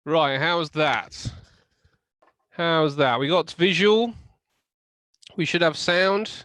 Right, how's that? How's that? We got visual. We should have sound.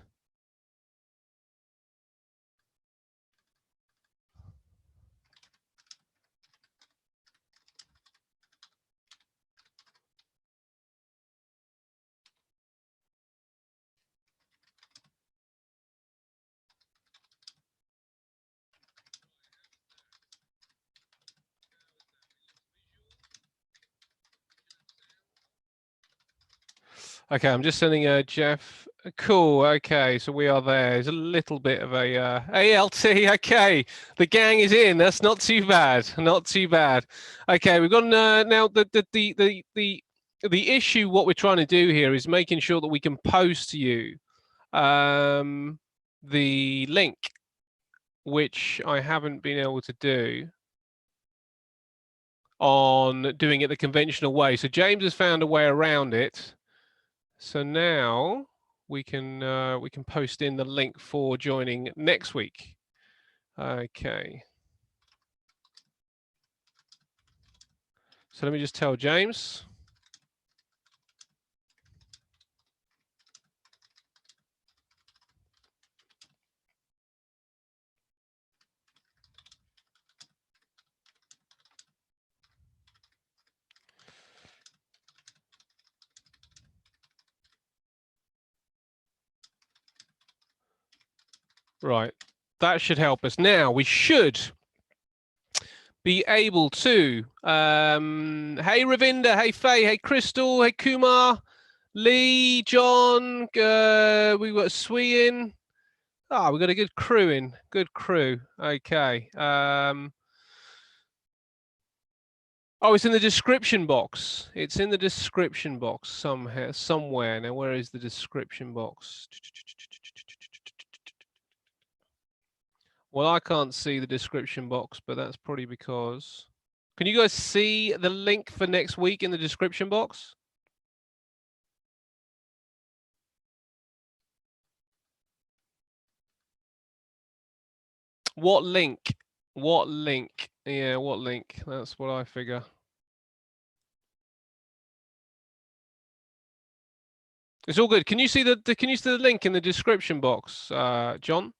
Okay, I'm just sending Jeff. Cool. Okay, so we are there. There's a little bit of a ALT. Okay, the gang is in. That's not too bad. Not too bad. Okay, we've got now the issue. What we're trying to do here is making sure that we can post to you the link, which I haven't been able to do on doing it the conventional way. So James has found a way around it. So now we can post in the link for joining next week. Okay. So let me just tell James. Right, that should help us. Now we should be able to, hey Ravinda, hey Faye, hey Crystal, hey Kumar, Lee, John, we got Swee in. Ah, we got a good crew in, good crew. Okay. Oh, it's in the description box. It's in the description box somewhere. Now, where is the description box? Well, I can't see the description box, but that's probably because... Can you guys see the link for next week in the description box? What link? What link? Yeah, what link? That's what I figure. It's all good. Can you see the link in the description box, John?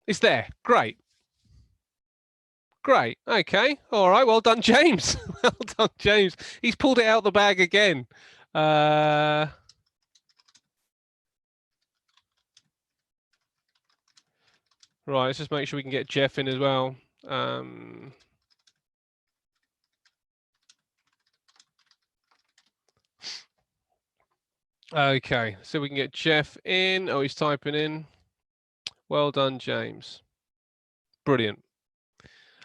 It's there. Great. Great. Okay. All right. Well done, James. Well done, James. He's pulled it out the bag again. Right. Let's just make sure we can get Jeff in as well. Okay. So we can get Jeff in. Oh, he's typing in. Well done, James. Brilliant.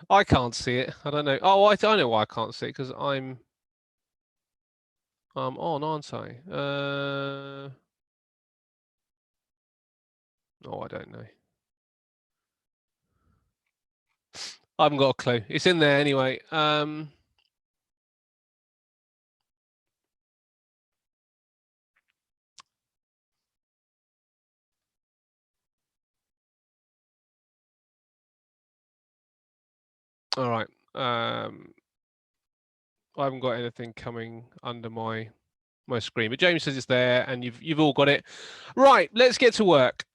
I can't see it. I don't know. Oh, I know why I can't see it, because I'm on, aren't I? Oh, I don't know. I haven't got a clue. It's in there anyway. All right. I haven't got anything coming under my screen, but James says it's there, and you've all got it. Right. Let's get to work.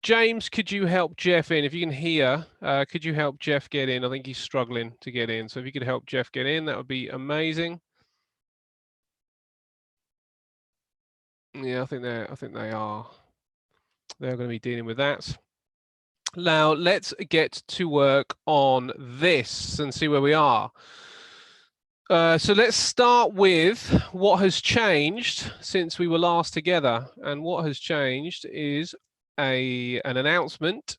James, could you help Jeff in? If you can hear, could you help Jeff get in? I think he's struggling to get in. So if you could help Jeff get in, that would be amazing. Yeah, I think they are. They're going to be dealing with that. Now let's get to work on this and see where we are. So let's start with what has changed since we were last together. And what has changed is an announcement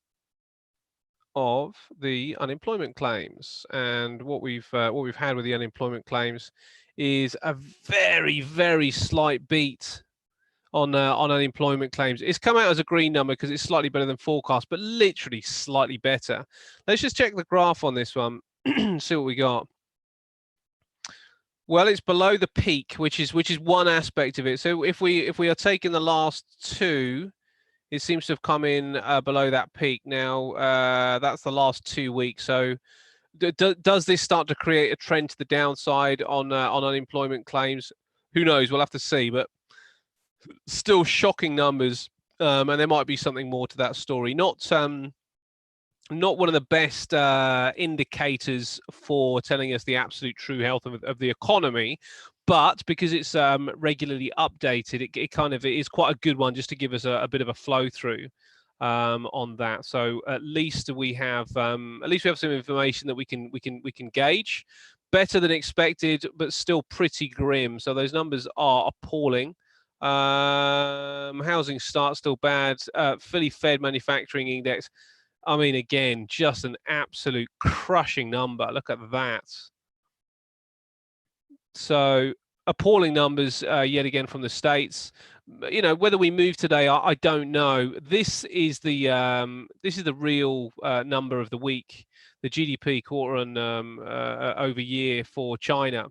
of the unemployment claims. And what we've had with the unemployment claims is a very, very slight beat on unemployment claims. It's come out as a green number because it's slightly better than forecast, but literally slightly better. Let's just check the graph on this one, see what we got. Well, it's below the peak, which is one aspect of it. So if we are taking the last two, it seems to have come in below that peak. Now that's the last 2 weeks. So does this start to create a trend to the downside on unemployment claims? Who knows? We'll have to see. But still shocking numbers, and there might be something more to that story. Not one of the best indicators for telling us the absolute true health of the economy, but because it's regularly updated, it is quite a good one just to give us a bit of a flow through on that. So at least we have some information that we can gauge. Better than expected, but still pretty grim. So those numbers are appalling. Housing starts still bad. Philly Fed manufacturing index. I mean, again, just an absolute crushing number. Look at that. So appalling numbers yet again from the States. You know, whether we move today, I don't know. This is the real number of the week, the GDP quarter and over year for China.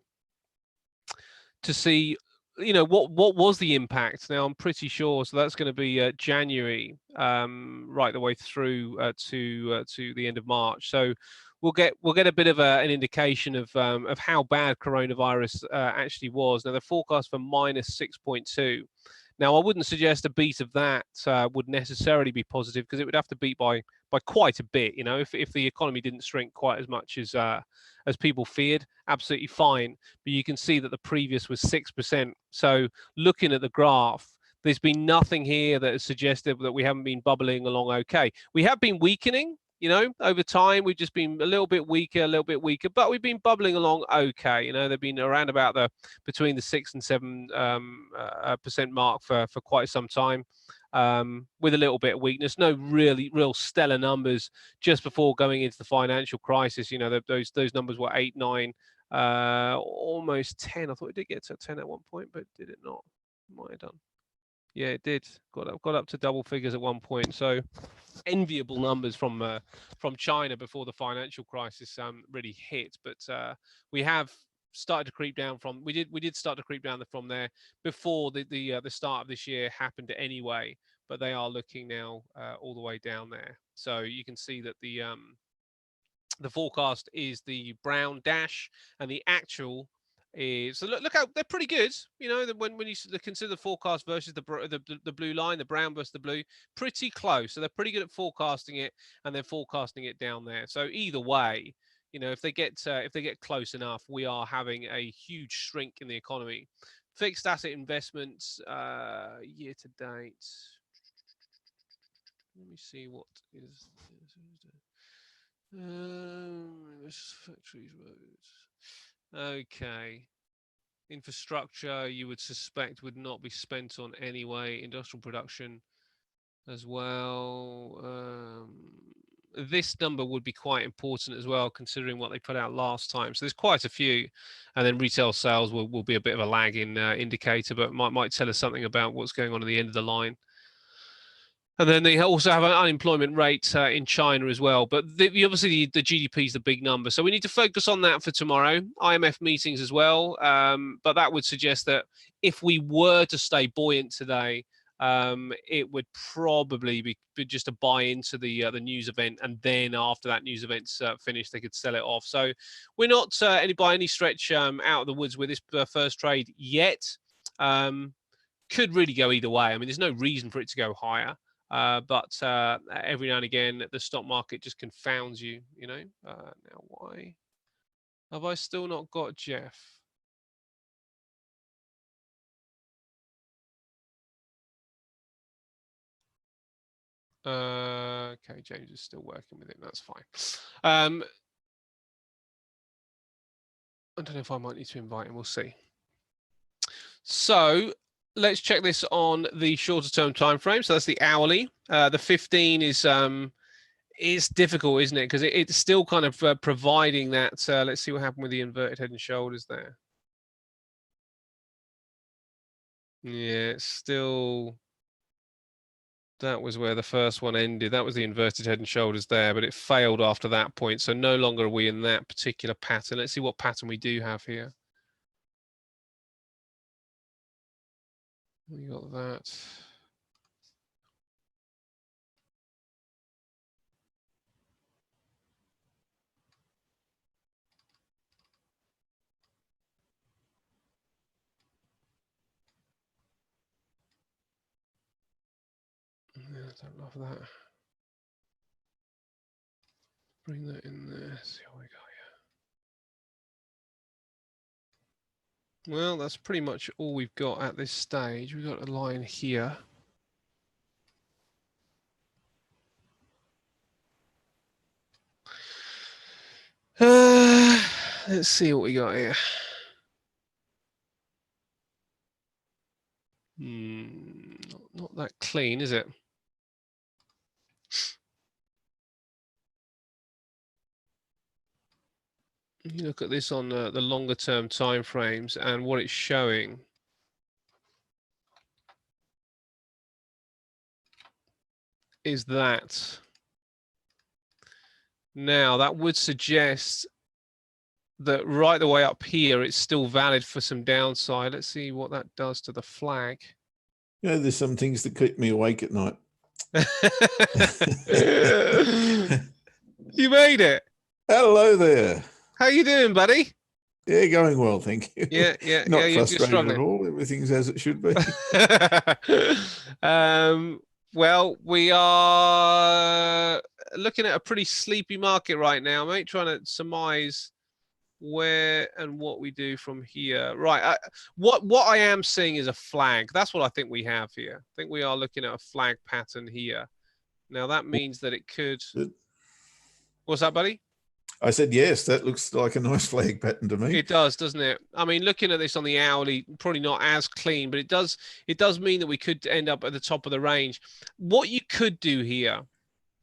To see, you know, what was the impact. Now I'm pretty sure, so that's going to be January right the way through to the end of March. So we'll get a bit of an indication of how bad coronavirus actually was. Now the forecast for -6.2. Now I wouldn't suggest a beat of that would necessarily be positive, because it would have to beat by quite a bit. You know, if the economy didn't shrink quite as much as people feared, absolutely fine. But you can see that the previous was 6%. So looking at the graph, there's been nothing here that has suggested that we haven't been bubbling along okay. We have been weakening, you know, over time. We've just been a little bit weaker, but we've been bubbling along okay. You know, they've been around about between the 6 and 7% mark for quite some time. With a little bit of weakness, no real stellar numbers just before going into the financial crisis. You know, those numbers were 8, 9, almost 10. I thought it did get to 10 at one point, but did it not? Might have done. Yeah, it did. Got up to double figures at one point. So enviable numbers from China before the financial crisis really hit. But we have started to creep down from. We did start to creep down from there before the start of this year happened anyway. But they are looking now all the way down there. So you can see that the forecast is the brown dash, and the actual is, so look how they're pretty good. You know, when you consider the forecast versus the blue line, the brown versus the blue, pretty close. So they're pretty good at forecasting it, and they're forecasting it down there. So either way, you know, if they get close enough, we are having a huge shrink in the economy. Fixed asset investments year to date. Let me see what is. Factories, roads. Okay. Infrastructure, you would suspect, would not be spent on anyway. Industrial production as well. This number would be quite important as well, considering what they put out last time. So there's quite a few, and then retail sales will be a bit of a lagging indicator, but might tell us something about what's going on at the end of the line. And then they also have an unemployment rate in China as well. But obviously the GDP is the big number. So we need to focus on that for tomorrow. IMF meetings as well. But that would suggest that if we were to stay buoyant today, it would probably be just a buy into the news event. And then after that news event's finished, they could sell it off. So we're not by any stretch out of the woods with this first trade yet. Could really go either way. I mean, there's no reason for it to go higher. But every now and again, the stock market just confounds you, you know. Now, why have I still not got Jeff? Okay, James is still working with it. That's fine. I don't know if I might need to invite him. We'll see. So let's check this on the shorter term time frame. So that's the hourly. The 15 is difficult, isn't it? Because it's still kind of providing that. Let's see what happened with the inverted head and shoulders there. Yeah, it's still. That was where the first one ended. That was the inverted head and shoulders there, but it failed after that point. So no longer are we in that particular pattern. Let's see what pattern we do have here. We got that. Yeah, I don't love that. Bring that in there. See what we got here. Well, that's pretty much all we've got at this stage. We've got a line here. Let's see what we got here. Not that clean, is it? You look at this on the longer term time frames, and what it's showing is that now that would suggest that right the way up here, it's still valid for some downside. Let's see what that does to the flag. You know, there's some things that keep me awake at night. You made it. Hello there. How you doing, buddy? Yeah, going well, thank you. Yeah. Not You're frustrated at all. Everything's as it should be. Well, we are looking at a pretty sleepy market right now, mate, trying to surmise where and what we do from here. Right. What I am seeing is a flag. That's what I think we have here. I think we are looking at a flag pattern here. Now, that means that it could... What's that, buddy? I said, yes, that looks like a nice flag pattern to me. It does, doesn't it? I mean, looking at this on the hourly, probably not as clean, but it does mean that we could end up at the top of the range. What you could do here...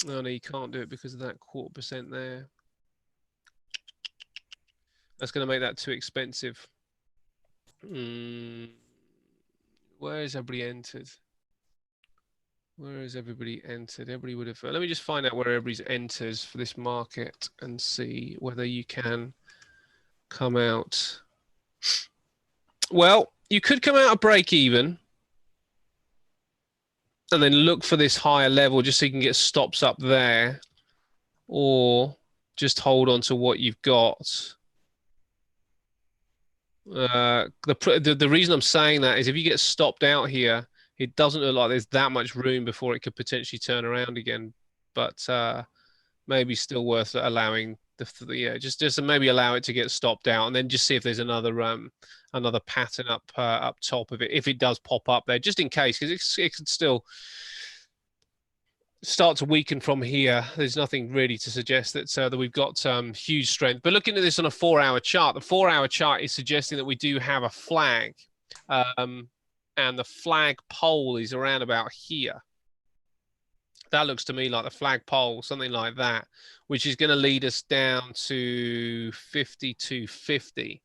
Oh, no, you can't do it because of that 0.25% there. That's going to make that too expensive. Where is everybody entered? Where has everybody entered? Everybody would have... Let me just find out where everybody's enters for this market and see whether you can come out. Well, you could come out a break even and then look for this higher level just so you can get stops up there, or just hold on to what you've got. The reason I'm saying that is if you get stopped out here, it doesn't look like there's that much room before it could potentially turn around again. But maybe still worth allowing just maybe allow it to get stopped out, and then just see if there's another pattern up top of it if it does pop up there, just in case, because it could still start to weaken from here. There's nothing really to suggest that we've got huge strength. But looking at this on a 4-hour chart, the 4-hour chart is suggesting that we do have a flag, and the flag pole is around about here. That looks to me like the flag pole, something like that, which is going to lead us down to 52.50,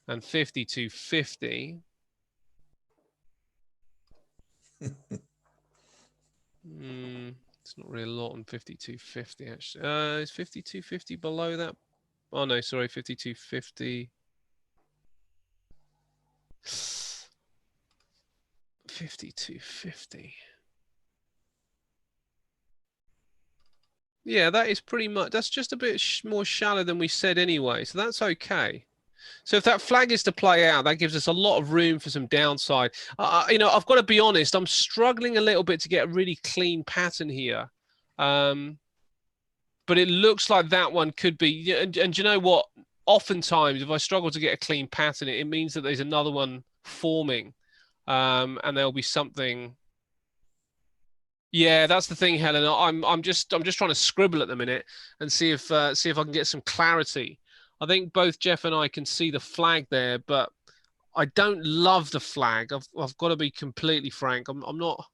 and 52.50. It's not really a lot on 52.50 actually. Is 52.50 below that? Oh no, sorry, 52.50. 52.50. Yeah, that is pretty much, that's just a bit more shallow than we said anyway, so that's okay. So if that flag is to play out, that gives us a lot of room for some downside. You know, I've got to be honest, I'm struggling a little bit to get a really clean pattern here. But it looks like that one could be, and you know what? Oftentimes, if I struggle to get a clean pattern, it means that there's another one forming, and there'll be something. Yeah, that's the thing, Helen. I'm just trying to scribble at the minute and see if I can get some clarity. I think both Jeff and I can see the flag there, but I don't love the flag. I've got to be completely frank. I'm not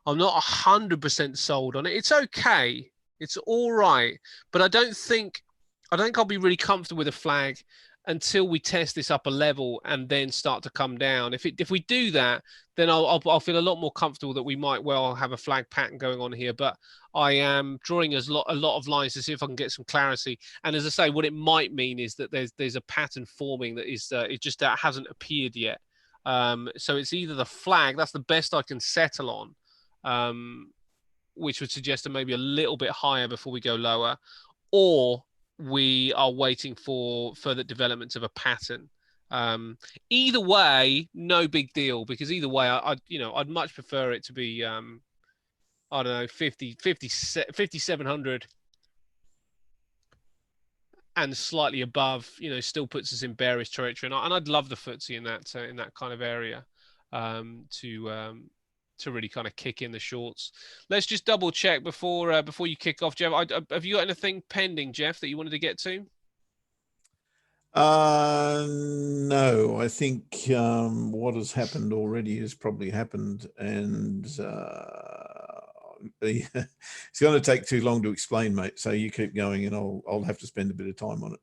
100% sold on it. It's okay. It's all right, but I don't think I'll be really comfortable with a flag until we test this upper level and then start to come down. If we do that, then I'll feel a lot more comfortable that we might well have a flag pattern going on here. But I am drawing a lot of lines to see if I can get some clarity. And as I say, what it might mean is that there's a pattern forming that is it just hasn't appeared yet. So it's either the flag, that's the best I can settle on, which would suggest that maybe a little bit higher before we go lower, or we are waiting for further developments of a pattern. Either way, no big deal, because either way, I'd much prefer it to be, I don't know, 5,700 and slightly above, still puts us in bearish territory. And I'd love the FTSE in that kind of area to really kind of kick in the shorts. Let's just double check before you kick off, Jeff. Have you got anything pending, Jeff, that you wanted to get to? No, I think what has happened already has probably happened, and it's going to take too long to explain, mate. So you keep going, and I'll have to spend a bit of time on it.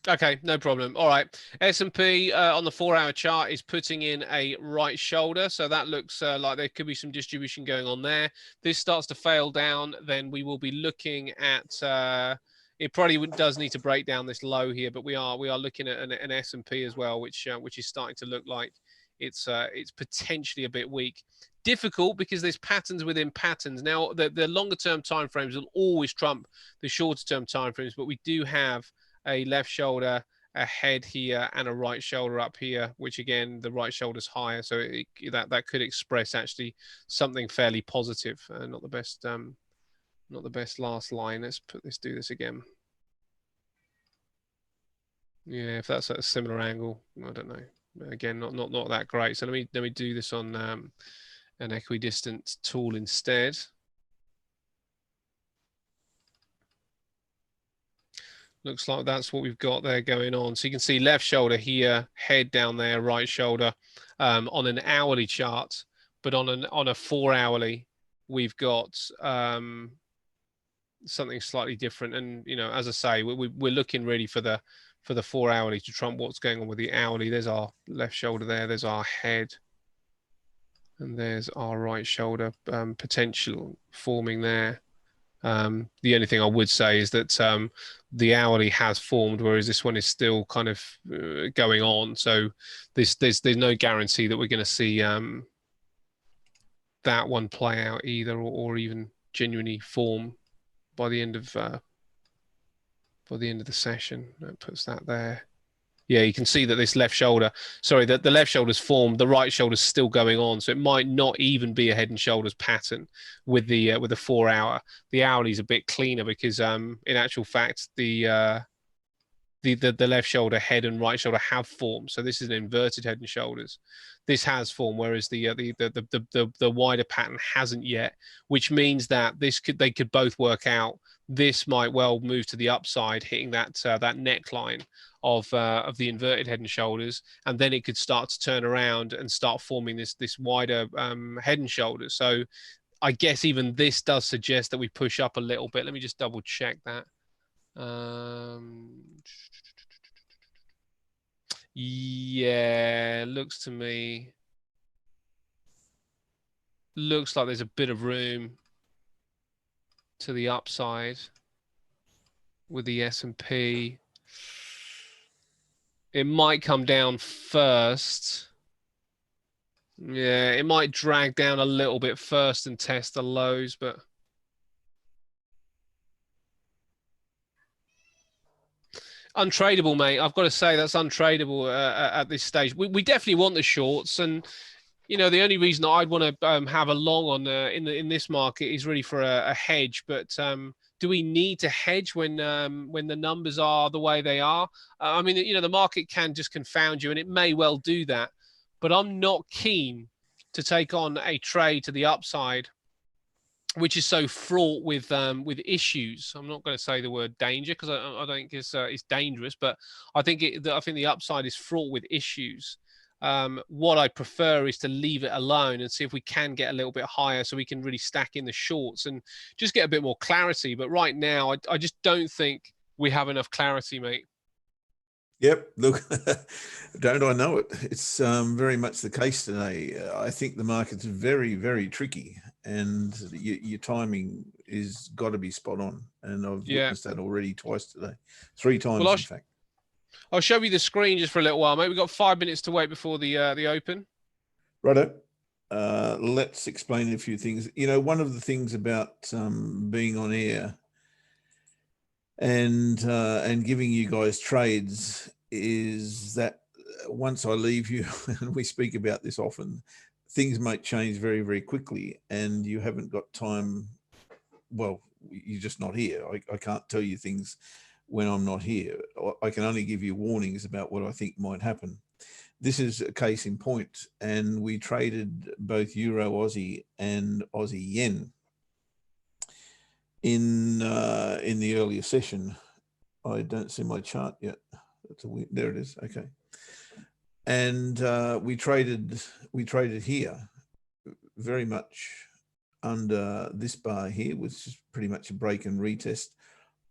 Okay, no problem. All right, S&P on the 4-hour chart is putting in a right shoulder, so that looks like there could be some distribution going on there. This starts to fail down, then we will be looking at. It probably does need to break down this low here, but we are looking at an S&P as well, which is starting to look like it's potentially a bit weak. Difficult because there's patterns within patterns. Now the longer term timeframes will always trump the shorter term timeframes, but we do have a left shoulder, a head here, and a right shoulder up here, which again the right shoulder's higher, so that could express actually something fairly positive. Not the best last line. Let's do this again. Yeah, if that's at a similar angle, I don't know. Again, not that great. So let me do this on an equidistant tool instead. Looks like that's what we've got there going on. So you can see left shoulder here, head down there, right shoulder on an hourly chart, but on a 4-hourly, we've got something slightly different. And as I say, we're looking really for the 4-hourly to trump what's going on with the hourly. There's our left shoulder there. There's our head, and there's our right shoulder potential forming there. The only thing I would say is that the hourly has formed, whereas this one is still kind of going on. So there's no guarantee that we're going to see that one play out either, or even genuinely form by the end of the session. That puts that there. Yeah, you can see that this left shoulder, sorry, that the left shoulder's formed, the right shoulder's still going on. So it might not even be a head and shoulders pattern with the 4-hour. The hourly is a bit cleaner because in actual fact, the left shoulder, head and right shoulder have formed. So this is an inverted head and shoulders. This has formed, whereas the wider pattern hasn't yet, which means that they could both work out. This might well move to the upside, hitting that neckline of the inverted head and shoulders, and then it could start to turn around and start forming this wider head and shoulders. So I guess even this does suggest that we push up a little bit. Let me just double check that. Yeah, looks like there's a bit of room to the upside with the S&P. It might come down first. Yeah, it might drag down a little bit first and test the lows, but untradeable, mate. I've got to say that's untradeable at this stage. We definitely want the shorts, and the only reason I'd want to have a long on in this market is really for a hedge. But do we need to hedge when the numbers are the way they are? I mean, the market can just confound you, and it may well do that. But I'm not keen to take on a trade to the upside, which is so fraught with issues. I'm not going to say the word danger because I don't think it's dangerous, but I think the upside is fraught with issues. What I prefer is to leave it alone and see if we can get a little bit higher so we can really stack in the shorts and just get a bit more clarity. But right now, I just don't think we have enough clarity, mate. Yep. Look, don't I know it? It's very much the case today. I think the market's very, very tricky, and your timing is got to be spot on. And I've witnessed that already twice today, 3 times, in fact. I'll show you the screen just for a little while, mate. We've got 5 minutes to wait before the open. Righto. Let's explain a few things. You know, one of the things about being on air and giving you guys trades is that once I leave you, and we speak about this often, things might change very, very quickly, and you haven't got time. Well, you're just not here. I can't tell you things when I'm not here. I can only give you warnings about what I think might happen. This is a case in point, and we traded both Euro Aussie and Aussie Yen in the earlier session. I don't see my chart yet. That's a weird, there it is. Okay, and we traded here very much under this bar here, which is pretty much a break and retest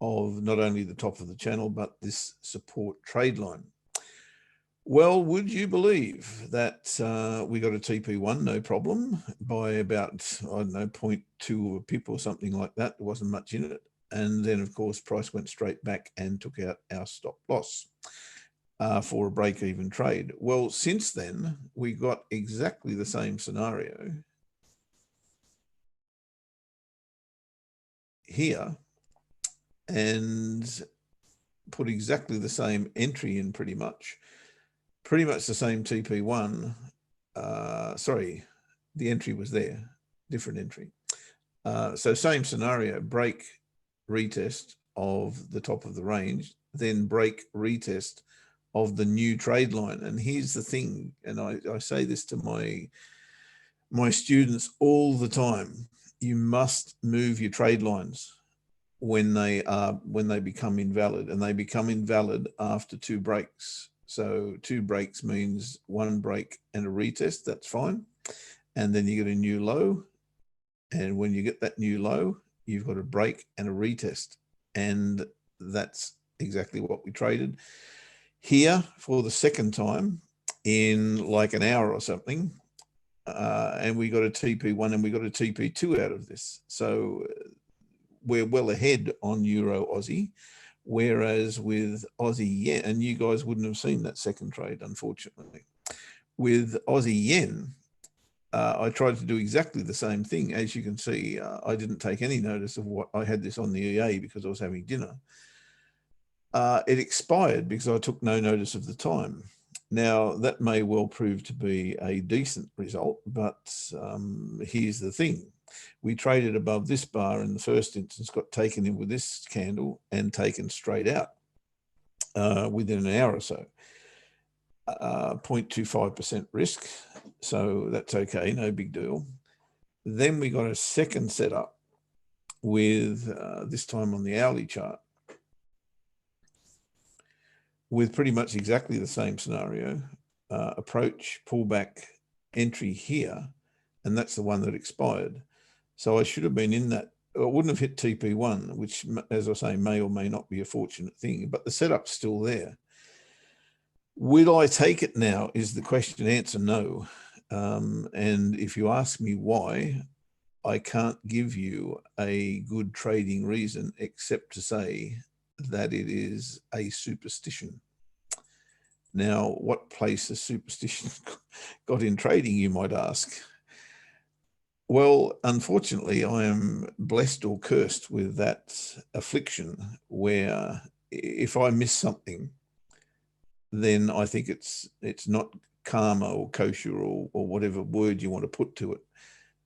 of not only the top of the channel but this support trade line. Well, would you believe that we got a TP1, no problem, by about, I don't know, 0.2 of a pip or something like that. There wasn't much in it. And then, of course, price went straight back and took out our stop loss for a break-even trade. Well, since then, we got exactly the same scenario here and put exactly the same entry in pretty much the same TP1. Sorry, the entry was there, different entry. So same scenario, break, retest of the top of the range, then break, retest of the new trade line. And here's the thing, and I say this to my students all the time, you must move your trade lines when they become invalid, and they become invalid after 2 breaks. So 2 breaks means 1 break and a retest, that's fine. And then you get a new low. And when you get that new low, you've got a break and a retest. And that's exactly what we traded here for the second time in like an hour or something. And we got a TP1 and we got a TP2 out of this. So we're well ahead on Euro Aussie. Whereas with Aussie Yen, and you guys wouldn't have seen that second trade, unfortunately. With Aussie Yen, I tried to do exactly the same thing. As you can see, I didn't take any notice of what I had this on the EA because I was having dinner. It expired because I took no notice of the time. Now, that may well prove to be a decent result, but here's the thing. We traded above this bar in the first instance, got taken in with this candle and taken straight out within an hour or so. 0.25% risk, so that's okay, no big deal. Then we got a second setup with this time on the hourly chart with pretty much exactly the same scenario, approach, pullback, entry here, and that's the one that expired. So I should have been in that. I wouldn't have hit TP1, which, as I say, may or may not be a fortunate thing, but the setup's still there. Will I take it now is the question. Answer no. And if you ask me why, I can't give you a good trading reason except to say that it is a superstition. Now, what place has superstition got in trading, you might ask? Well, unfortunately, I am blessed or cursed with that affliction where if I miss something, then I think it's not karma or kosher or whatever word you want to put to it,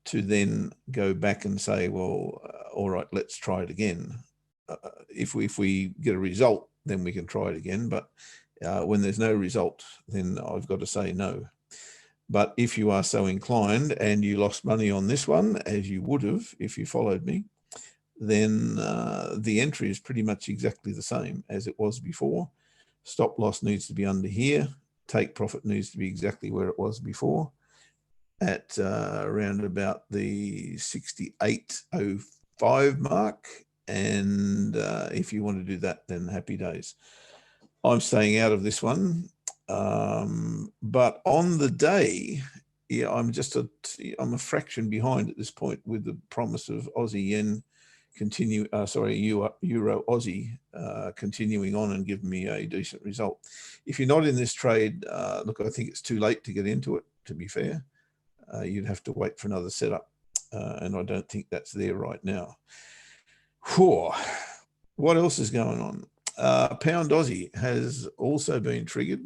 to then go back and say, well, all right, let's try it again. If we get a result, then we can try it again. But when there's no result, then I've got to say no. But if you are so inclined and you lost money on this one, as you would have if you followed me, then the entry is pretty much exactly the same as it was before. Stop loss needs to be under here. Take profit needs to be exactly where it was before, at around about the 68.05 mark. And if you want to do that, then happy days. I'm staying out of this one. But on the day, yeah, I'm a fraction behind at this point with the promise of Aussie Yen Euro Aussie continuing on and giving me a decent result. If you're not in this trade, look, I think it's too late to get into it, to be fair. you'd have to wait for another setup. And I don't think that's there right now. Whew. What else is going on? Pound Aussie has also been triggered.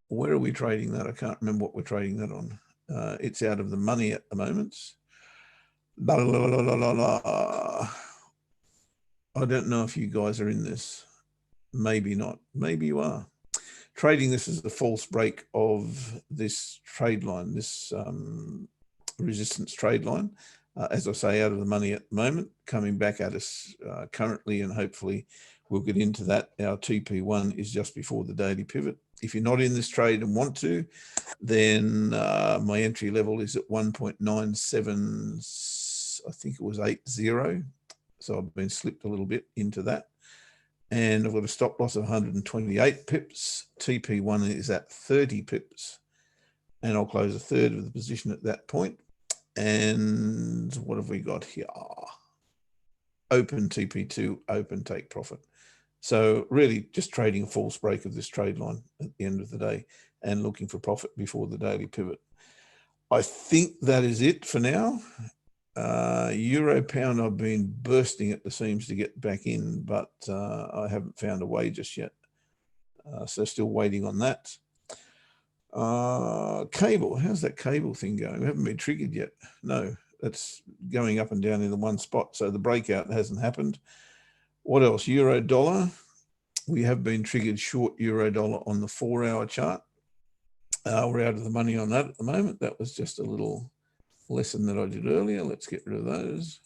Where are we trading that? I can't remember what we're trading that on. It's out of the money at the moment. La, la, la, la, la, la. I don't know if you guys are in this. Maybe not. Maybe you are. Trading this as a false break of this trade line, this resistance trade line. As I say, out of the money at the moment, coming back at us currently, and hopefully we'll get into that. Our TP1 is just before the daily pivot. If you're not in this trade and want to, then my entry level is at 1.97, I think it was 80. So I've been slipped a little bit into that. And I've got a stop loss of 128 pips. TP1 is at 30 pips. And I'll close a third of the position at that point. And what have we got here? Open TP2, open take profit. So really just trading a false break of this trade line at the end of the day and looking for profit before the daily pivot. I think that is it for now. Euro pound, I've been bursting at the seams to get back in, but I haven't found a way just yet. So still waiting on that. Cable, how's that cable thing going? We haven't been triggered yet. No, that's going up and down in the one spot. So the breakout hasn't happened. What else? Euro dollar. We have been triggered short euro dollar on the 4-hour chart. We're out of the money on that at the moment. That was just a little lesson that I did earlier. Let's get rid of those.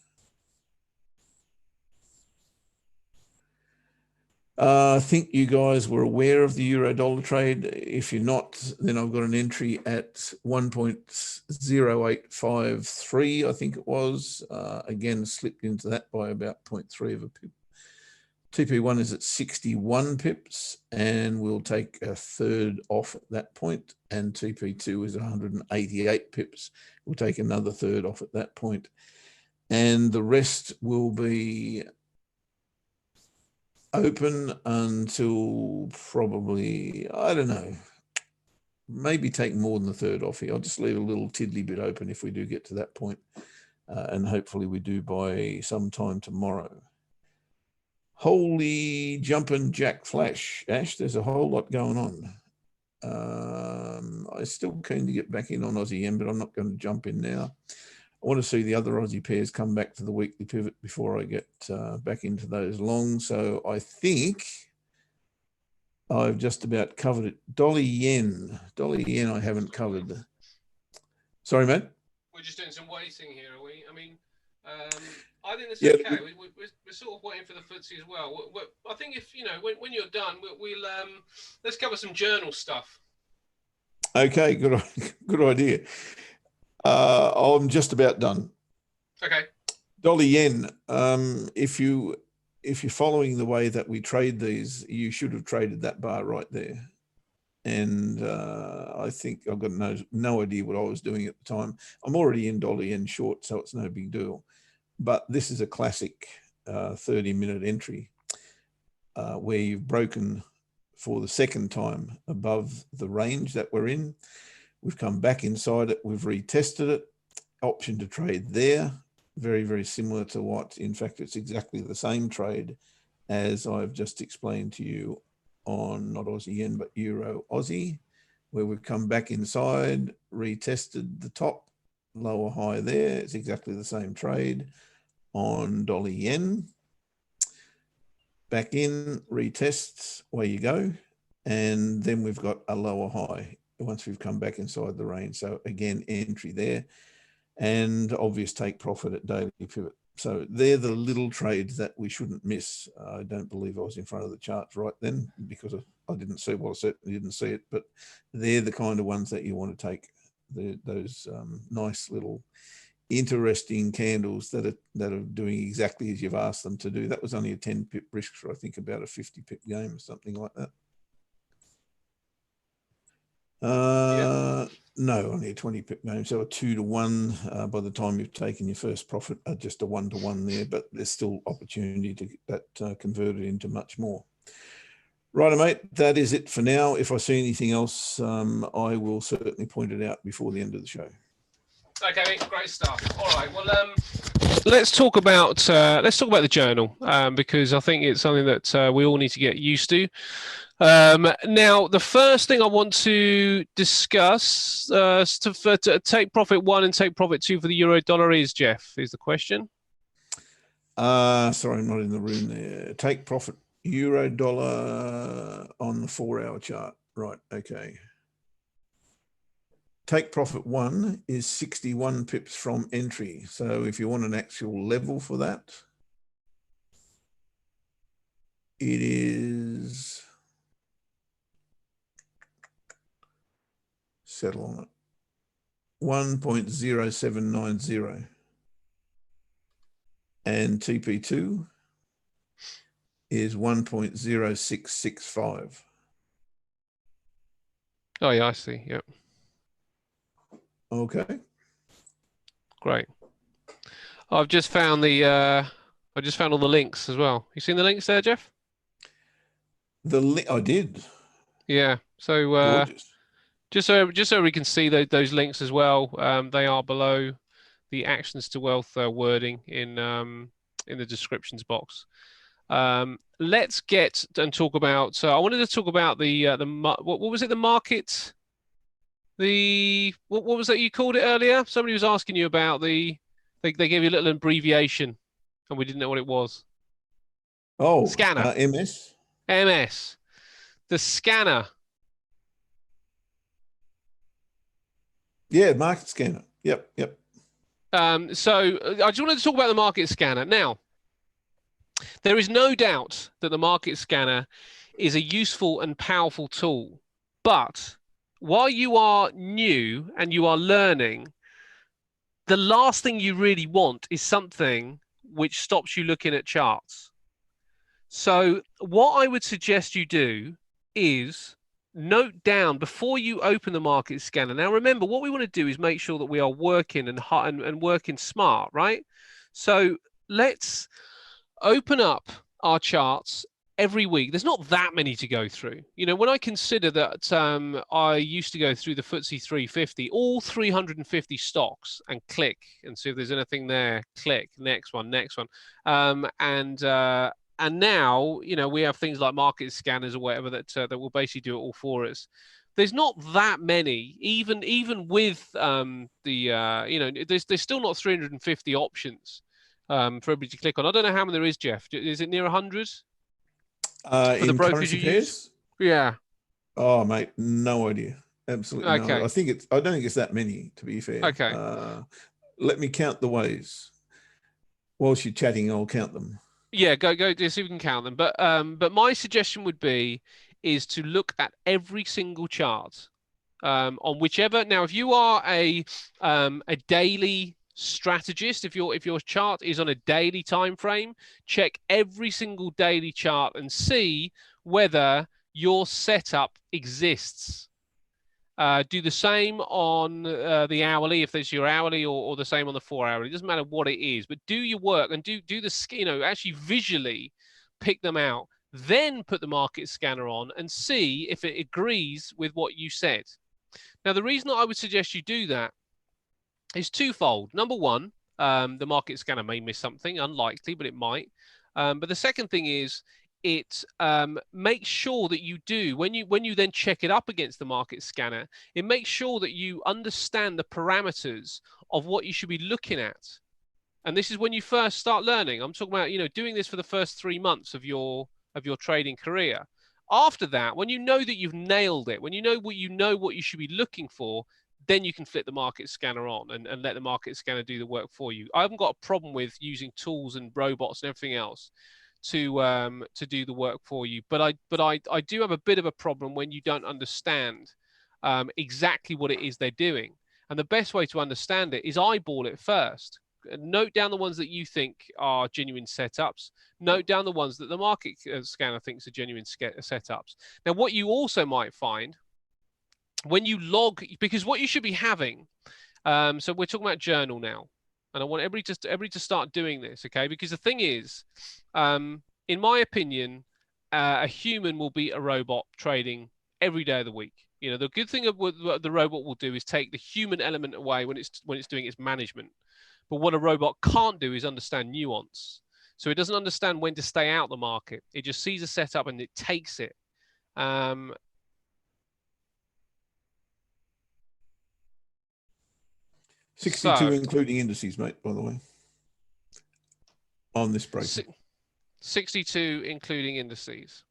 I think you guys were aware of the euro dollar trade. If you're not, then I've got an entry at 1.0853, I think it was. Again, slipped into that by about 0.3 of a pip. TP1 is at 61 pips, and we'll take a third off at that point. And TP2 is 188 pips. We'll take another third off at that point. And the rest will be open until probably, I don't know, maybe take more than the third off here. I'll just leave a little tiddly bit open if we do get to that point. And hopefully we do by sometime tomorrow. Holy jumping Jack Flash, Ash, there's a whole lot going on. I'm still keen to get back in on Aussie Yen, but I'm not going to jump in now. I want to see the other Aussie pairs come back to the weekly pivot before I get back into those longs. So I think I've just about covered it. Dollar Yen I haven't covered. Sorry, mate? We're just doing some waiting here, are we? I mean, I think it's okay. We're sort of waiting for the FTSE as well. I think if, you know, when you're done, we'll let's cover some journal stuff. Okay, good idea. I'm just about done. Okay. Dollar Yen. If you're following the way that we trade these, you should have traded that bar right there. And I think I've got no idea what I was doing at the time. I'm already in Dollar Yen short, so it's no big deal. But this is a classic 30-minute entry where you've broken for the second time above the range that we're in. We've come back inside it. We've retested it. Option to trade there. Very, very similar to what, in fact, it's exactly the same trade as I've just explained to you on not Aussie Yen, but Euro Aussie, where we've come back inside, retested the top, lower high there. It's exactly the same trade on Dollar Yen. Back in, retests, away you go. And then we've got a lower high once we've come back inside the range. So again, entry there and obvious take profit at daily pivot. So they're the little trades that we shouldn't miss. I don't believe I was in front of the charts right then because I didn't see, well, I certainly didn't see it, but they're the kind of ones that you want to take. Those nice little interesting candles that are doing exactly as you've asked them to do. That was only a 10 pip risk for, I think, about a 50 pip game or something like that. No, only a 20 pip game. So a 2-to-1 by the time you've taken your first profit, just a 1-to-1 there, but there's still opportunity to get that converted into much more. Right, mate, that is it for now. If I see anything else, I will certainly point it out before the end of the show. Okay, great stuff. All right. Well, let's talk about the journal because I think it's something that we all need to get used to. Now, the first thing I want to discuss to take profit 1 and take profit 2 for the euro dollar is, Jeff, is the question. Sorry, I'm not in the room there. Take profit euro dollar on the 4-hour chart. Right. Okay. Take profit 1 is 61 pips from entry. So if you want an actual level for that, it is, settle on it, 1.0790. And TP2 is 1.0665. Oh yeah, I see. Yep. Okay. Great. I've just found I just found all the links as well. You seen the links there, Jeff? I did. Yeah. So Gorgeous. just so we can see those links as well. They are below the actions to wealth wording in the descriptions box. Let's get and talk about. So I wanted to talk about what was it? The market. What was that you called it earlier? Somebody was asking you about they gave you a little abbreviation, and we didn't know what it was. Oh, Scanner. MS. MS. The scanner. Yeah, market scanner. Yep. So I just wanted to talk about the market scanner. Now, there is no doubt that the market scanner is a useful and powerful tool. But while you are new and you are learning, the last thing you really want is something which stops you looking at charts. So what I would suggest you do is note down before you open the market scanner. Now, remember, what we want to do is make sure that we are working and working smart, right? So let's open up our charts every week. There's not that many to go through. You know, when I consider that I used to go through the FTSE 350, all 350 stocks, and click and see if there's anything there. Click, next one. And now, you know, we have things like market scanners or whatever that will basically do it all for us. There's not that many, even with there's still not 350 options for everybody to click on. I don't know how many there is, Jeff. Is it near 100 for the In brokers currency you use? pairs? Yeah. Oh, mate, no idea. Absolutely no. Okay. I don't think it's that many, to be fair. Okay. Let me count the ways. Whilst you're chatting, I'll count them. Yeah, go see if we can count them. But my suggestion would be is to look at every single chart on whichever. Now, if you are a daily strategist, if your chart is on a daily time frame, check every single daily chart and see whether your setup exists. Do the same on the hourly if there's your hourly, or the same on the 4-hourly. It doesn't matter what it is, but do your work and do the actually visually pick them out. Then put the market scanner on and see if it agrees with what you said. Now, the reason that I would suggest you do that is twofold. Number one, the market scanner may miss something, unlikely, but it might. But the second thing is it makes sure that you do, when you then check it up against the market scanner, it makes sure that you understand the parameters of what you should be looking at. And this is when you first start learning. I'm talking about, you know, doing this for the first 3 months of your trading career. After that, when you know that you've nailed it, when you know what you should be looking for, then you can flip the market scanner on and let the market scanner do the work for you. I haven't got a problem with using tools and robots and everything else to do the work for you, but I do have a bit of a problem when you don't understand exactly what it is they're doing. And the best way to understand it is eyeball it first. Note down the ones that you think are genuine setups. Note down the ones that the market scanner thinks are genuine setups. Now, what you also might find when you log, because what you should be having, so we're talking about journal now, and I want everybody to start doing this, okay? Because the thing is, in my opinion, a human will beat a robot trading every day of the week. You know, the good thing of what the robot will do is take the human element away when it's doing its management. But what a robot can't do is understand nuance. So it doesn't understand when to stay out the market. It just sees a setup and it takes it. 62 including indices, mate, by the way, on this break. 62 including indices.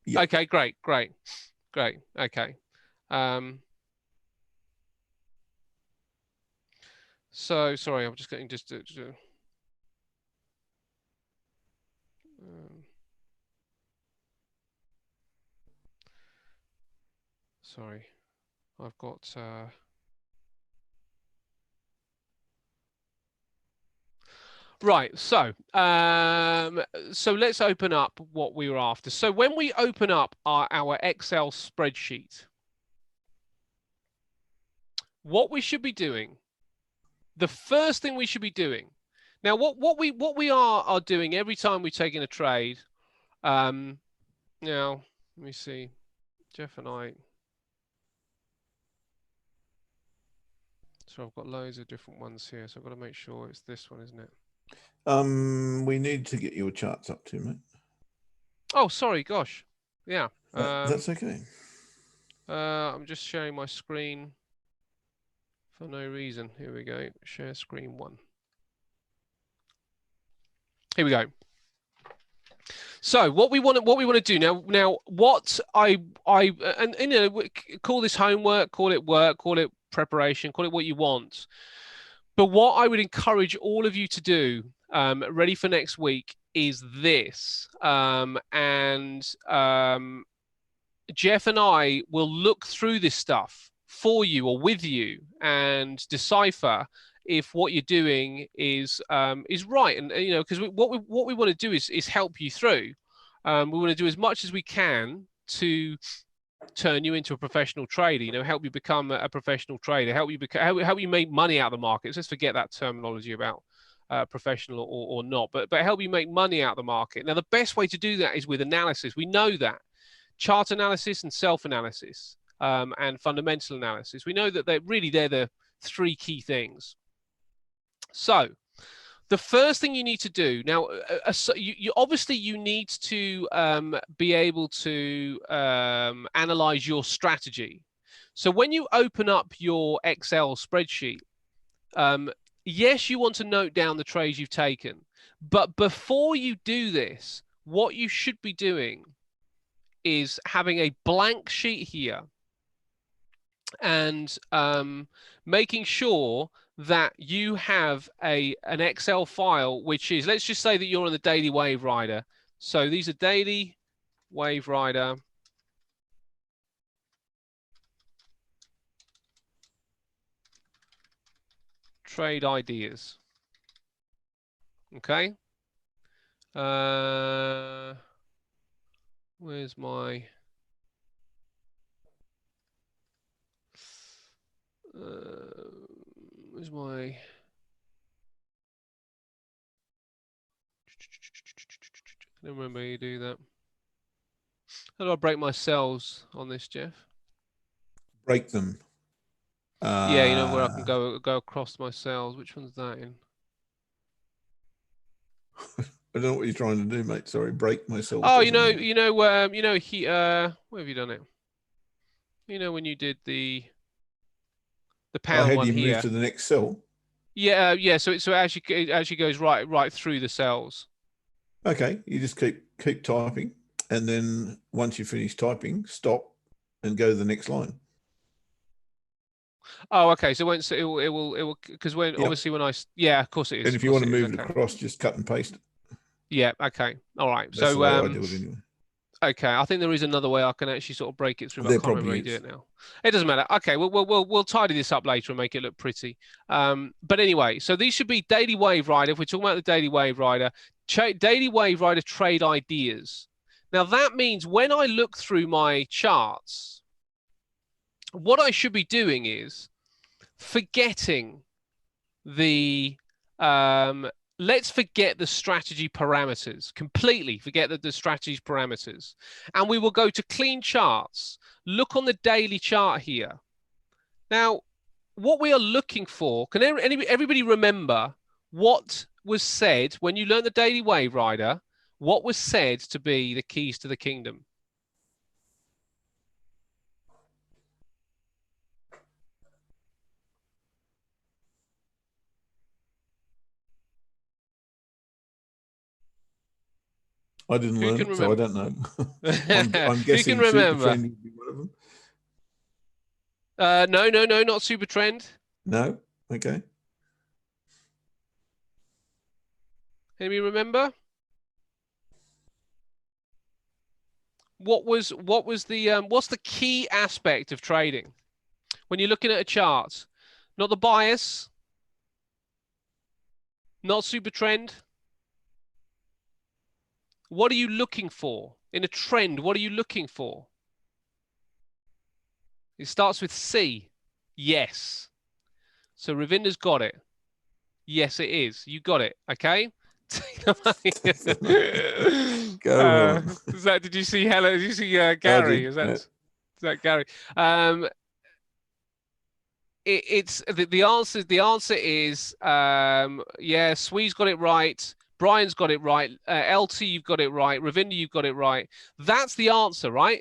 Yep. Okay, great. Okay. So sorry, I'm just getting sorry, I've got right. So let's open up what we were after. So when we open up our Excel spreadsheet, what we should be doing, the first thing we should be doing. Now, what we are doing every time we're taking a trade. Now, let me see, Jeff and I. So I've got loads of different ones here. So I've got to make sure it's this one, isn't it? We need to get your charts up too, mate. Oh, sorry, gosh. Yeah. That's okay. I'm just sharing my screen for no reason. Here we go. Share screen 1. Here we go. So what we want to do now what I and you know, call this homework, call it work, call it preparation, call it what you want. But what I would encourage all of you to do, ready for next week, is this. Jeff and I will look through this stuff for you or with you and decipher if what you're doing is right. And you know, because what we want to do is help you through. We want to do as much as we can to turn you into a professional trader. You know, help you become a professional trader. Help you make money out of the markets. Let's forget that terminology about professional or not. But help you make money out of the market. Now, the best way to do that is with analysis. We know that. Chart analysis and self-analysis and fundamental analysis. We know that they're the 3 key things. So the first thing you need to do now, you obviously need to be able to analyze your strategy. So when you open up your Excel spreadsheet, yes, you want to note down the trades you've taken, but before you do this, what you should be doing is having a blank sheet here and making sure that you have an Excel file, which is, let's just say that you're on the daily wave rider. So these are daily wave rider trade ideas. Okay. Where's my I don't remember how you do that. How do I break my cells on this, Jeff? Break them. Yeah, you know where I can go across my cells. Which one's that in? I don't know what you're trying to do, mate. Sorry, break myself. Oh, where have you done it? You know when you did the pound one here. How do you move to the next cell? Yeah, yeah. So it actually goes right through the cells. Okay, you just keep typing, and then once you finish typing, stop and go to the next line. Oh, okay. So once it will because when obviously when I of course it is. And if you want to move it across, just cut and paste it. Yeah. Okay. All right. That's the way I do it anyway. Okay, I think there is another way I can actually sort of break it through. But I can't remember how you do it now. It doesn't matter. Okay, we'll tidy this up later and make it look pretty. But anyway, so these should be daily wave rider. If we're talking about the daily wave rider, daily wave rider trade ideas. Now that means when I look through my charts, what I should be doing is forgetting the let's forget the strategy parameters, completely forget the strategy parameters. And we will go to clean charts. Look on the daily chart here. Now, what we are looking for, can everybody remember what was said when you learned the daily wave rider? What was said to be the keys to the kingdom? I didn't Who learn can it, so I remember? don't know. I'm Who can guessing super remember? trend would be one of them. No, not super trend. No? Okay. Anybody remember? What's the key aspect of trading when you're looking at a chart? Not the bias, not super trend. What are you looking for in a trend? What are you looking for? It starts with C. Yes. So Ravinder's got it. Yes, it is. You got it. Okay. Go on. Did you see Helen? Did you see I Gary? did. Is that Gary? It's the answer. The answer is yeah. Swee's got it right. Brian's got it right. LT, you've got it right. Ravinder, you've got it right. That's the answer, right?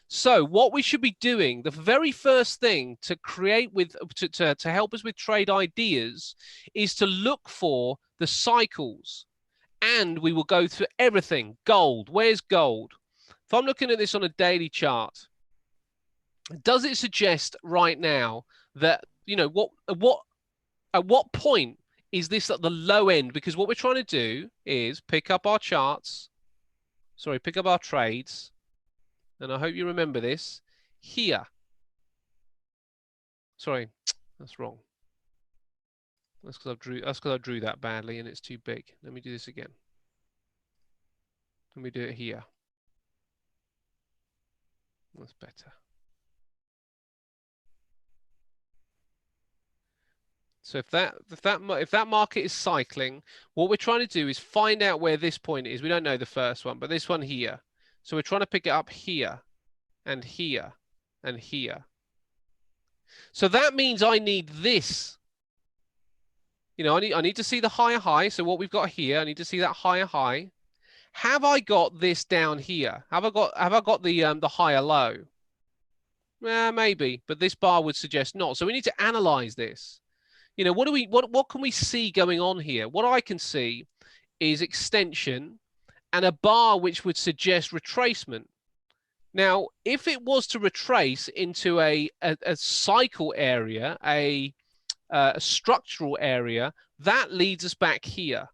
So what we should be doing, the very first thing to create with to help us with trade ideas, is to look for the cycles, and we will go through everything. Gold. Where's gold? If I'm looking at this on a daily chart, does it suggest right now that, you know, at what point is this at the low end? Because what we're trying to do is pick up our charts, pick up our trades, and I hope you remember this here. Sorry, that's wrong. That's because I drew that badly and it's too big. Let me do this again. Let me do it here. That's better. So if that market is cycling, what we're trying to do is find out where this point is. We don't know the first one, but this one here. So we're trying to pick it up here and here and here. So that means I need this. You know, I need to see the higher high. So what we've got here, I need to see that higher high. Have I got this down here? Have I got the higher low? Maybe, but this bar would suggest not. So we need to analyze this. You know, what can we see going on here? What I can see is extension and a bar which would suggest retracement. Now, if it was to retrace into a cycle area, a structural area, that leads us back here.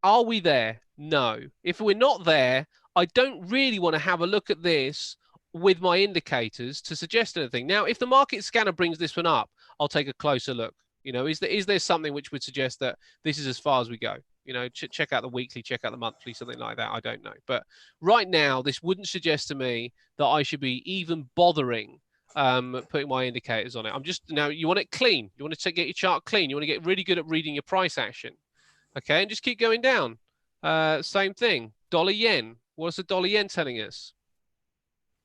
Are we there? No. If we're not there, I don't really want to have a look at this with my indicators to suggest anything. Now, if the market scanner brings this one up, I'll take a closer look. You know, is there something which would suggest that this is as far as we go? You know, check out the weekly, check out the monthly, something like that. I don't know. But right now, this wouldn't suggest to me that I should be even bothering putting my indicators on it. I'm just, now you want it clean. You want to get your chart clean. You want to get really good at reading your price action. Okay, and just keep going down. Same thing. Dollar yen. What's the dollar yen telling us?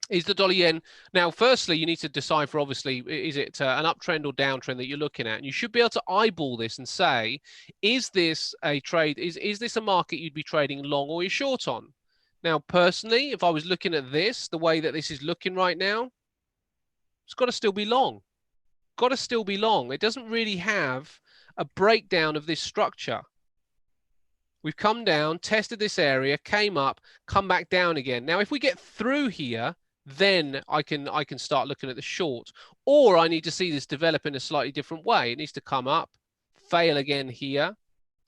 Is the dollar yen now? Firstly, you need to decipher. Obviously, is it an uptrend or downtrend that you're looking at? And you should be able to eyeball this and say, is this a trade? Is this a market you'd be trading long or you're short on? Now, personally, if I was looking at this, the way that this is looking right now, it's got to still be long. Got to still be long. It doesn't really have a breakdown of this structure. We've come down, tested this area, came up, come back down again. Now, if we get through here, then I can start looking at the short, or I need to see this develop in a slightly different way. It needs to come up, fail again here,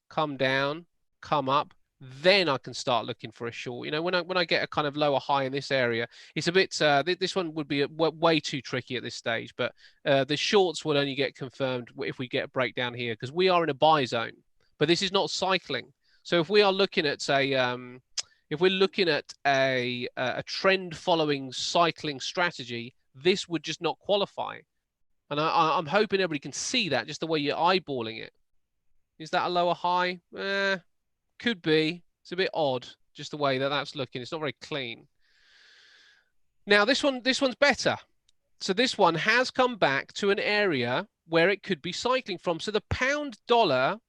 come down, come up, then I can start looking for a short. You know, when I get a kind of lower high in this area, it's a bit, this one would be way too tricky at this stage, but the shorts will only get confirmed if we get a breakdown here, because we are in a buy zone, but this is not cycling. So if we are looking at, say, if we're looking at a trend following cycling strategy, this would just not qualify. And I'm hoping everybody can see that just the way you're eyeballing it. Is that a lower high? Could be. It's a bit odd, just the way that that's looking. It's not very clean. Now this one's better. So this one has come back to an area where it could be cycling from. So the pound dollar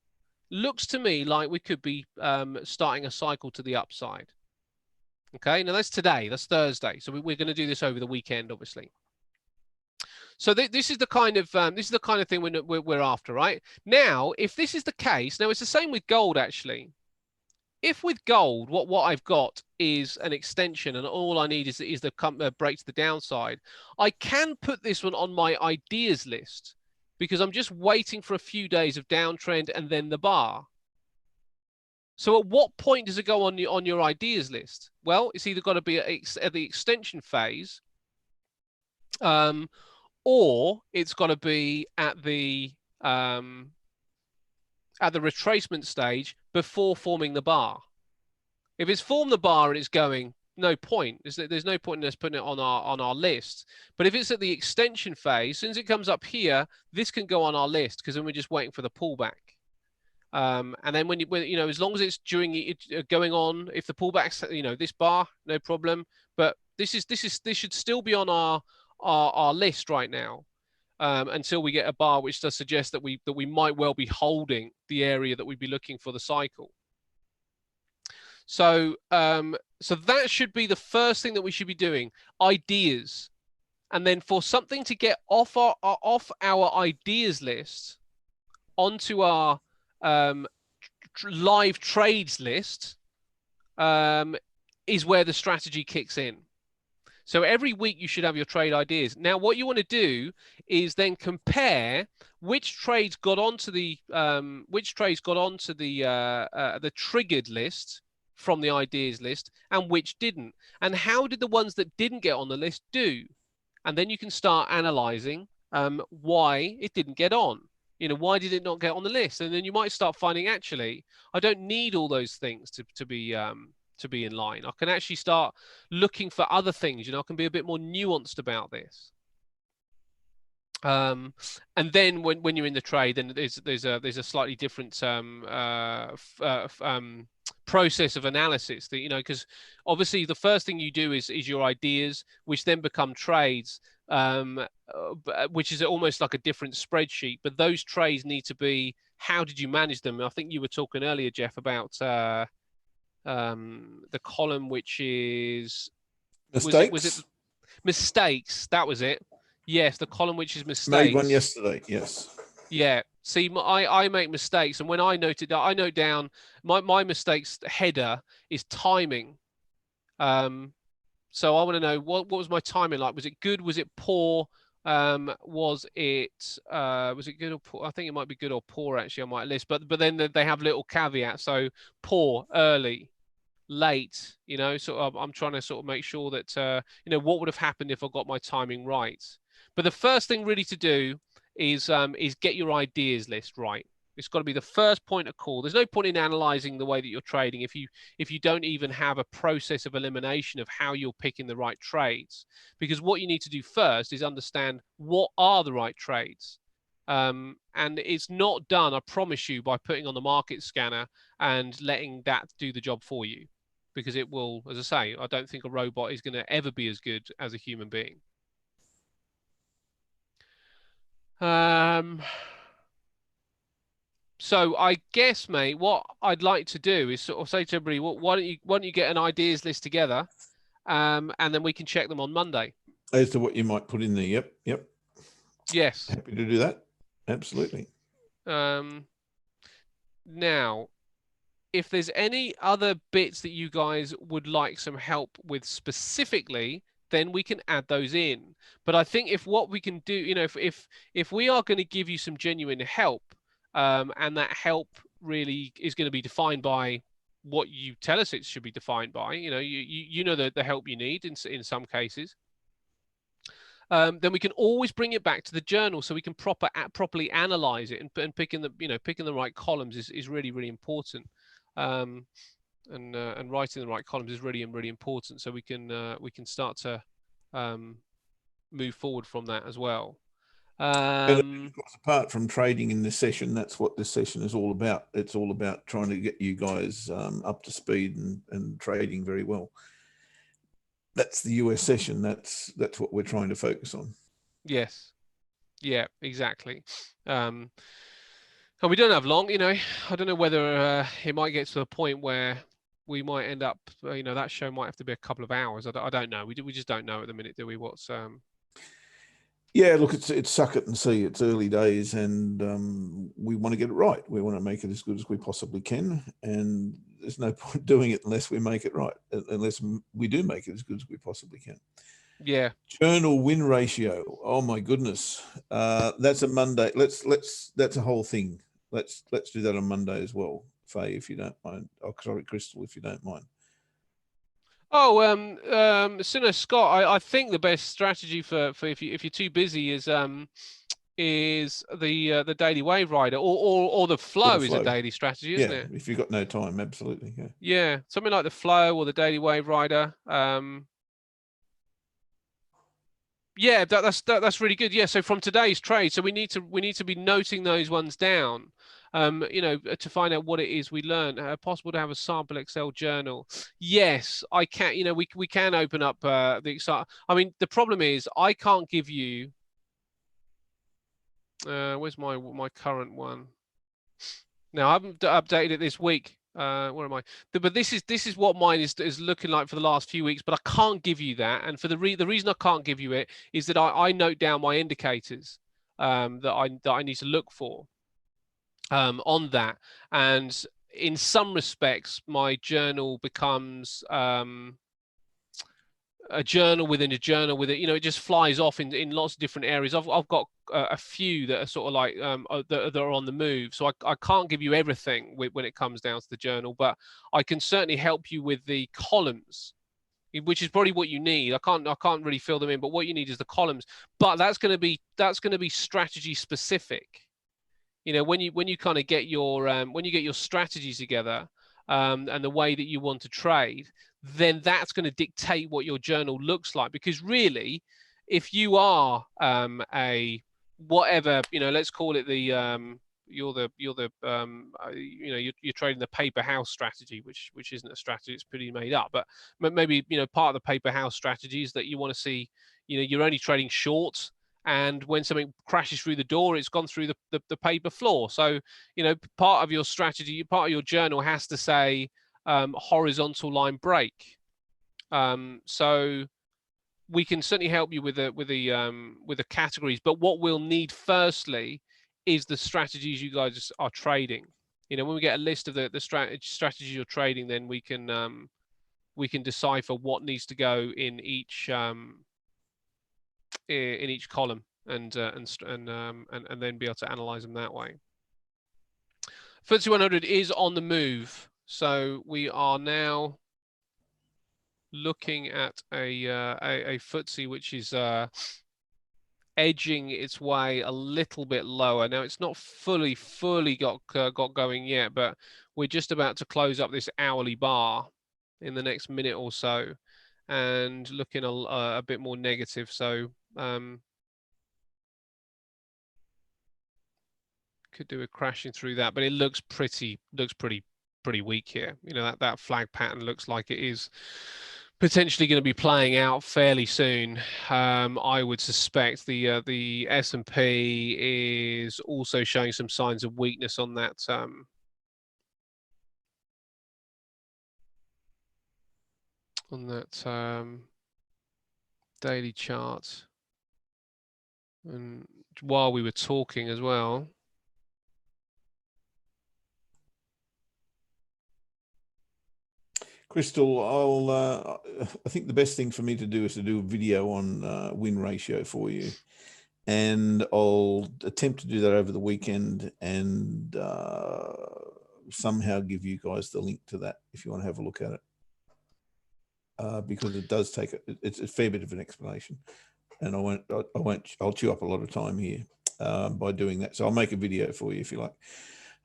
looks to me like we could be starting a cycle to the upside. Okay, now that's today, that's Thursday. So we're going to do this over the weekend, obviously. So this is the kind of thing we're after, right? Now, if this is the case, now it's the same with gold actually. If with gold, what I've got is an extension, and all I need is the break to the downside, I can put this one on my ideas list because I'm just waiting for a few days of downtrend and then the bar. So at what point does it go on your ideas list? Well, it's either got to be at the extension phase, or it's got to be at the retracement stage before forming the bar. If it's formed the bar and it's going, no point. There's no point in us putting it on our list. But if it's at the extension phase, as soon as it comes up here, this can go on our list because then we're just waiting for the pullback. And then when as long as it's going on, if the pullback's this bar, no problem. But this should still be on our list right now. Until we get a bar which does suggest that we might well be holding the area that we'd be looking for the cycle. So so that should be the first thing that we should be doing, ideas. And then for something to get off our ideas list onto our live trades list is where the strategy kicks in. So every week you should have your trade ideas. Now, what you want to do is then compare which trades got onto the triggered list from the ideas list and which didn't, and how did the ones that didn't get on the list do, and then you can start analyzing why it didn't get on. Why did it not get on the list? And then you might start finding, actually, I don't need all those things to be in line. I can actually start looking for other things. I can be a bit more nuanced about this. And then when you're in the trade, then there's a slightly different process of analysis that because obviously the first thing you do is your ideas, which then become trades, which is almost like a different spreadsheet. But those trades need to be, how did you manage them? I think you were talking earlier, Jeff, about the column which is mistakes. Was it mistakes? That was it. Yes, the column which is mistakes. Made one yesterday. Yes. Yeah. See, I make mistakes, and when I note down my mistakes header is timing. So I want to know what was my timing like? Was it good? Was it poor? Was it good or poor? I think it might be good or poor actually on my list, but then they have little caveats. So poor, early, late, so I'm trying to sort of make sure that what would have happened if I got my timing right. But the first thing really to do is get your ideas list right. It's got to be the first point of call. There's no point in analyzing the way that you're trading if you don't even have a process of elimination of how you're picking the right trades. Because what you need to do first is understand what are the right trades. And it's not done, I promise you, by putting on the market scanner and letting that do the job for you. Because it will, as I say, I don't think a robot is going to ever be as good as a human being. So I guess, mate, what I'd like to do is sort of say to everybody, why don't you get an ideas list together, and then we can check them on Monday. As to what you might put in there. Yep. Yes. Happy to do that. Absolutely. Now, if there's any other bits that you guys would like some help with specifically, then we can add those in. But I think if what we can do, if we are going to give you some genuine help, and that help really is going to be defined by what you tell us it should be defined by, you know the help you need in some cases. Then we can always bring it back to the journal so we can properly analyze it, and picking the right columns is really, really important. And writing the right columns is really, really important, so we can start to move forward from that as well. And of course, apart from trading in this session, that's what this session is all about. It's all about trying to get you guys up to speed and trading very well. That's the US session. That's what we're trying to focus on. Yes. Yeah, exactly. And we don't have long, you know. I don't know whether it might get to a point where we might end up, you know, that show might have to be a couple of hours. I don't know. We just don't know at the minute, do we? What's Yeah, look, it's suck it and see. It's early days, and we want to get it right. We want to make it as good as we possibly can, and there's no point doing it unless we make it right. Unless we do make it as good as we possibly can. Yeah. Journal win ratio. Oh my goodness, that's a Monday. That's a whole thing. Let's do that on Monday as well, Faye, if you don't mind. Oh, sorry, Crystal, if you don't mind. Oh, Sinner Scott, I think the best strategy for if you're too busy is the daily wave rider or the flow is a daily strategy, isn't it? If you've got no time, absolutely. Yeah, something like the flow or the daily wave rider. Yeah, that's really good. Yeah, so from today's trade, so we need to be noting those ones down. You know, to find out what it is we learn. Possible to have a sample Excel journal. Yes, I can. You know, we can open up the. I mean, the problem is I can't give you. Where's my current one? Now I haven't updated it this week. Where am I? But this is what mine is looking like for the last few weeks. But I can't give you that, and for the reason I can't give you it is that I note down my indicators that I need to look for on that, and in some respects, my journal becomes a journal within a journal with it. You know, it just flies off in lots of different areas. I've got a few that are sort of like that are on the move. So I can't give you everything when it comes down to the journal, but I can certainly help you with the columns, which is probably what you need. I can't really fill them in, but what you need is the columns. But that's going to be strategy specific. You know, when you kind of get your strategies together, and the way that you want to trade, then that's going to dictate what your journal looks like. Because really, if you are a whatever, you know, let's call it the you're trading the paper house strategy, which isn't a strategy, it's pretty made up. But maybe, you know, part of the paper house strategy is that you want to see, you know, you're only trading shorts, and when something crashes through the door, it's gone through the paper floor. So, you know, part of your strategy, part of your journal has to say horizontal line break. So we can certainly help you with the categories, but what we'll need firstly is the strategies you guys are trading. You know, when we get a list of the strategies you're trading, then we can decipher what needs to go in each column, and then be able to analyze them that way. FTSE 100 is on the move, so we are now looking at a FTSE which is edging its way a little bit lower. Now it's not fully got going yet, but we're just about to close up this hourly bar in the next minute or so, and looking a bit more negative. So could do with crashing through that, but it looks pretty weak here. You know, that flag pattern looks like it is potentially going to be playing out fairly soon. I would suspect the S&P is also showing some signs of weakness on that daily chart. And while we were talking as well, Crystal, I think the best thing for me to do is to do a video on win ratio for you, and I'll attempt to do that over the weekend, and somehow give you guys the link to that if you want to have a look at it, because it does take it's a fair bit of an explanation, and I'll chew up a lot of time here by doing that. So I'll make a video for you if you like.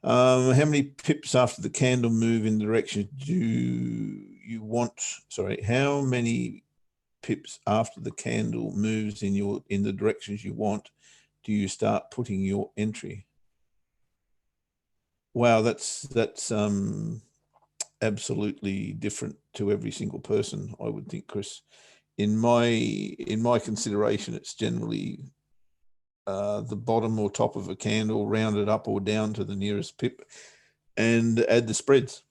How many pips after the candle move in the direction do you want? Sorry, how many pips after the candle moves in the directions you want do you start putting your entry? Wow, that's absolutely different to every single person, I would think, Chris. In my consideration, it's generally the bottom or top of a candle, rounded up or down to the nearest pip, and add the spreads.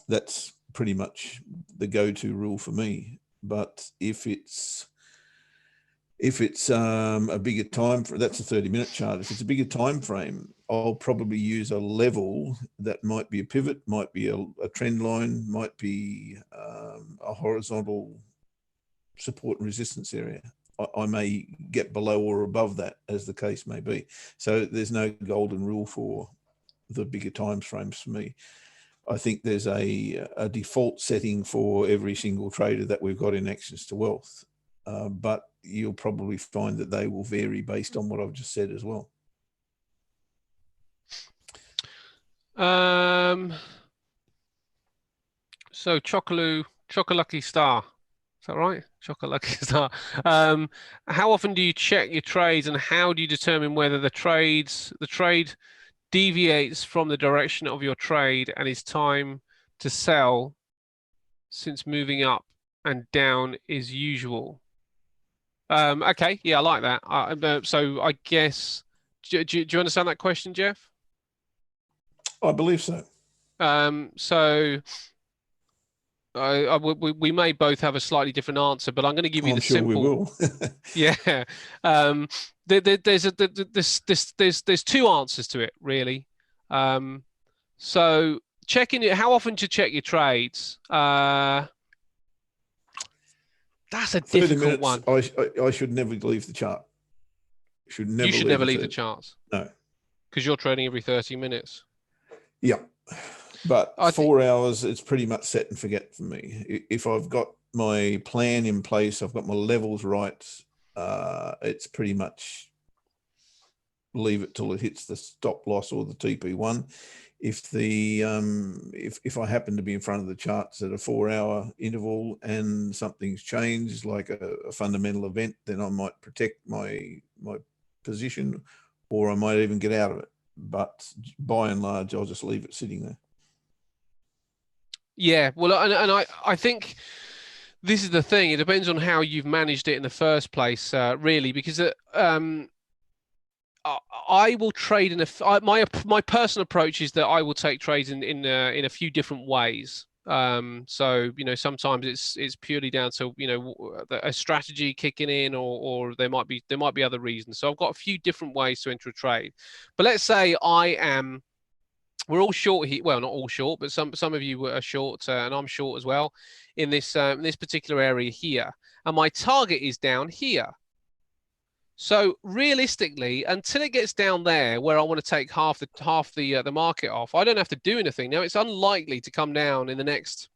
That's pretty much the go-to rule for me. But if it's a bigger time, that's a 30-minute chart. If it's a bigger time frame, I'll probably use a level that might be a pivot, might be a trend line, might be a horizontal support and resistance area. I may get below or above that, as the case may be. So there's no golden rule for the bigger time frames for me. I think there's a default setting for every single trader that we've got in Access to Wealth. But you'll probably find that they will vary based on what I've just said as well. So Chocolate Star, is that right? Chocolate Star. How often do you check your trades, and how do you determine whether the trade deviates from the direction of your trade and is time to sell, since moving up and down is usual? Okay, yeah, I like that. So I guess, do you understand that question, Jeff? I believe so. So we may both have a slightly different answer, but I'm going to give you the sure simple. We will. Yeah. There's two answers to it, really. So checking it, how often to check your trades? That's a 30 difficult minutes, one. I should never leave the chart. You should never leave the charts. No. Because you're trading every 30 minutes. Yeah. But 4 hours, it's pretty much set and forget for me. If I've got my plan in place, I've got my levels right, it's pretty much leave it till it hits the stop loss or the TP1. If if I happen to be in front of the charts at a 4 hour interval and something's changed, like a fundamental event, then I might protect my position, or I might even get out of it. But by and large, I'll just leave it sitting there. Yeah, well, and I think this is the thing. It depends on how you've managed it in the first place, really, because I will trade in my personal approach is that I will take trades in a few different ways. So sometimes it's purely down to a strategy kicking in, or there might be other reasons. So I've got a few different ways to enter a trade. But let's say we're all short here. Well, not all short, but some of you are short, and I'm short as well in this particular area here. And my target is down here. So realistically, until it gets down there where I want to take half the market off, I don't have to do anything. Now, it's unlikely to come down in the next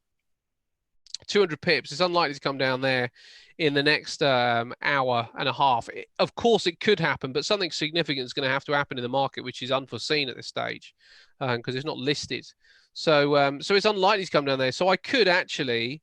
200 pips. It's unlikely to come down there in the next hour and a half. Of course, it could happen, but something significant is going to have to happen in the market, which is unforeseen at this stage because it's not listed. So it's unlikely to come down there. So I could actually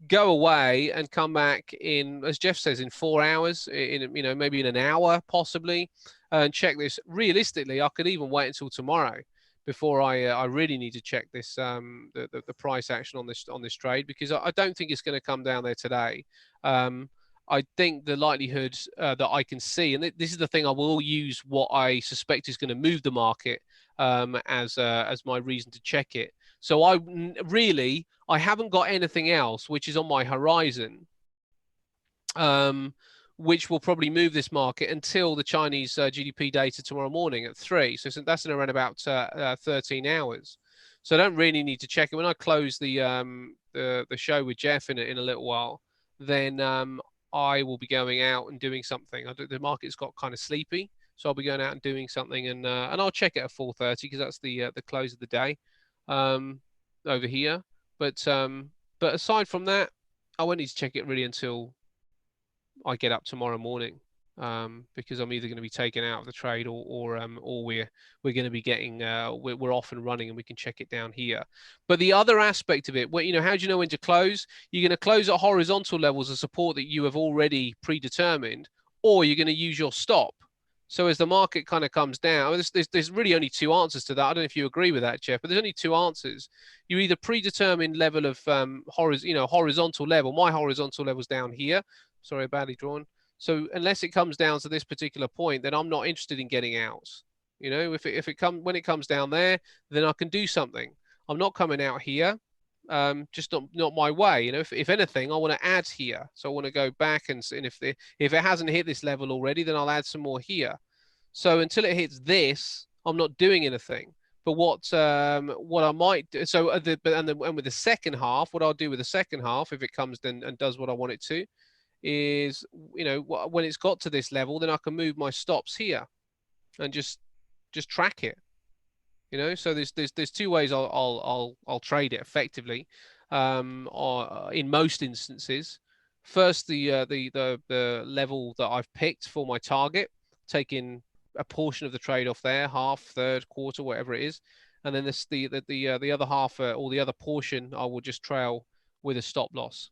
go away and come back in, as Jeff says, in 4 hours, maybe in an hour possibly, and check this. Realistically, I could even wait until tomorrow before I really need to check this the price action on this trade, because I don't think it's going to come down there today. I think the likelihood that I can see, and this is the thing, I will use what I suspect is going to move the market as my reason to check it. So I haven't got anything else which is on my horizon, which will probably move this market until the Chinese GDP data tomorrow morning at 3. So that's in around about 13 hours. So I don't really need to check it. When I close the show with Jeff in a little while, then I will be going out and doing something. The market's got kind of sleepy, so I'll be going out and doing something, and I'll check it at 4:30 because that's the close of the day over here. But aside from that, I won't need to check it really until I get up tomorrow morning, because I'm either going to be taken out of the trade or we're going to be getting we're off and running, and we can check it down here. But the other aspect of it, how do you know when to close? You're going to close at horizontal levels of support that you have already predetermined, or you're going to use your stop. So as the market kind of comes down, there's really only two answers to that. I don't know if you agree with that, Jeff, but there's only two answers. You either predetermine level of horizontal level. My horizontal level's down here. Sorry, badly drawn. So unless it comes down to this particular point, then I'm not interested in getting out. When it comes down there, then I can do something. I'm not coming out here. Just not my way. If anything, I want to add here. So I want to go back and if it hasn't hit this level already, then I'll add some more here. So until it hits this, I'm not doing anything. But what I might do, and with the second half, what I'll do with the second half, if it comes then and does what I want it to, is when it's got to this level, then I can move my stops here and just track it. So there's two ways I'll trade it effectively, or in most instances. First, the level that I've picked for my target, taking a portion of the trade off there, half, third, quarter, whatever it is, and then the other half or the other portion I will just trail with a stop loss.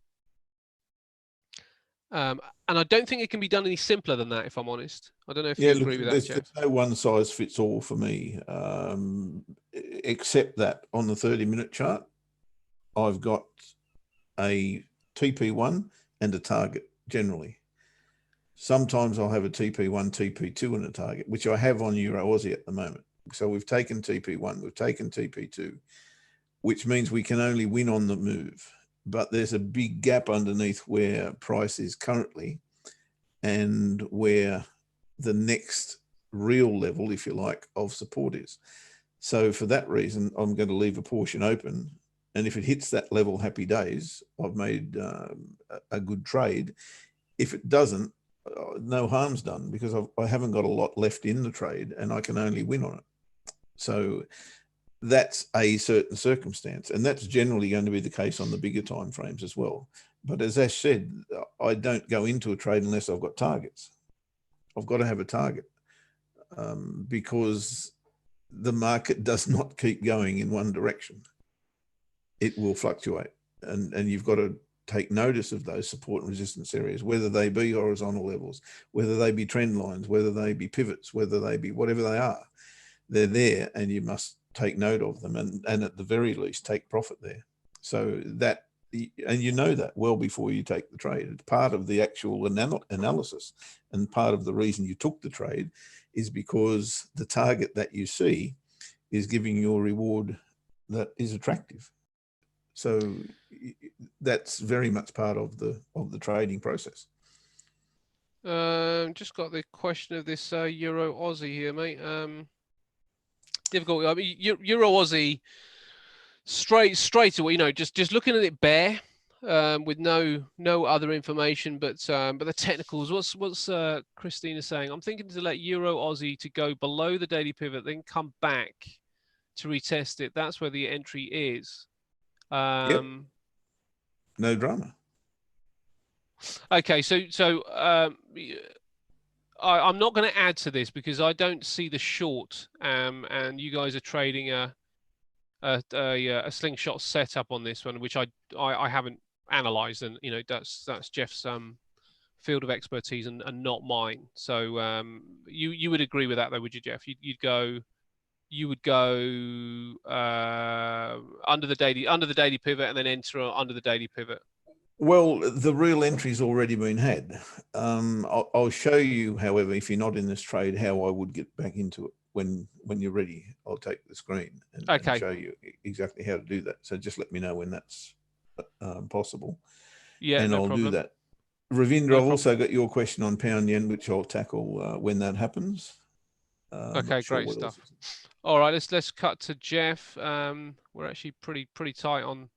And I don't think it can be done any simpler than that, if I'm honest. I don't know if you agree with that, Jeff. There's no one size fits all for me, except that on the 30-minute chart, I've got a TP1 and a target generally. Sometimes I'll have a TP1, TP2 and a target, which I have on Euro Aussie at the moment. So we've taken TP1, we've taken TP2, which means we can only win on the move. But there's a big gap underneath where price is currently and where the next real level, if you like, of support is. So for that reason, I'm going to leave a portion open. And if it hits that level, happy days, I've made a good trade. If it doesn't, no harm's done, because I haven't got a lot left in the trade and I can only win on it. So that's a certain circumstance, and that's generally going to be the case on the bigger time frames as well. But as Ash said, I don't go into a trade unless I've got targets. I've got to have a target, because the market does not keep going in one direction. It will fluctuate, and you've got to take notice of those support and resistance areas, whether they be horizontal levels, whether they be trend lines, whether they be pivots, whether they be whatever they are. They're there, and you must take note of them, and at the very least take profit there. So that, and you know that well before you take the trade. It's part of the actual analysis, and part of the reason you took the trade is because the target that you see is giving you a reward that is attractive. So that's very much part of the trading process. Just got the question of this Euro Aussie here, mate. Difficult. I mean, Euro Aussie straight away. Just looking at it bare, with no other information, but the technicals. What's Christina saying? I'm thinking to let Euro Aussie to go below the daily pivot, then come back to retest it. That's where the entry is. Yep. No drama. Okay, so I'm not going to add to this because I don't see the short, and you guys are trading a slingshot setup on this one, which I haven't analyzed, and that's Jeff's field of expertise and not mine. So you would agree with that, though, would you, Jeff? You would go under the daily pivot and then enter under the daily pivot. Well, the real entry's already been had. I'll show you, however, if you're not in this trade, how I would get back into it when you're ready. I'll take the screen and show you exactly how to do that. So just let me know when that's possible. Yeah, and no I'll problem. do that. Ravindra, I've also got your question on pound yen, which I'll tackle when that happens. Okay, great stuff. All right, let's cut to Jeff. We're actually pretty tight on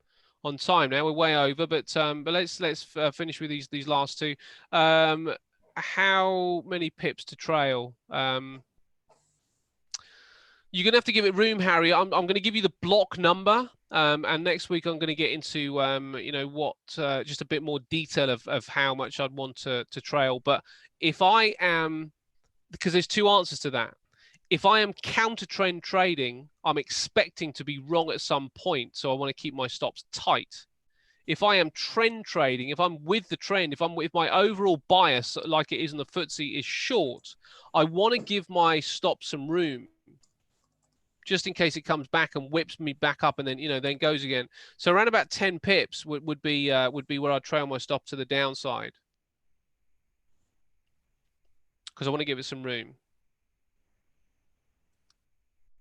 time now. We're way over, but let's finish with these last two. How many pips to trail? You're gonna have to give it room, Harry. I'm going to give you the block number, and next week I'm going to get into just a bit more detail of how much I'd want to trail. But if I am, because there's two answers to that. If I am counter trend trading, I'm expecting to be wrong at some point, so I want to keep my stops tight. If I am trend trading, if I'm with the trend, if my overall bias, like it is in the FTSE, is short, I want to give my stop some room, just in case it comes back and whips me back up and then, then goes again. So around about 10 pips would be where I'd trail my stop to the downside, because I want to give it some room.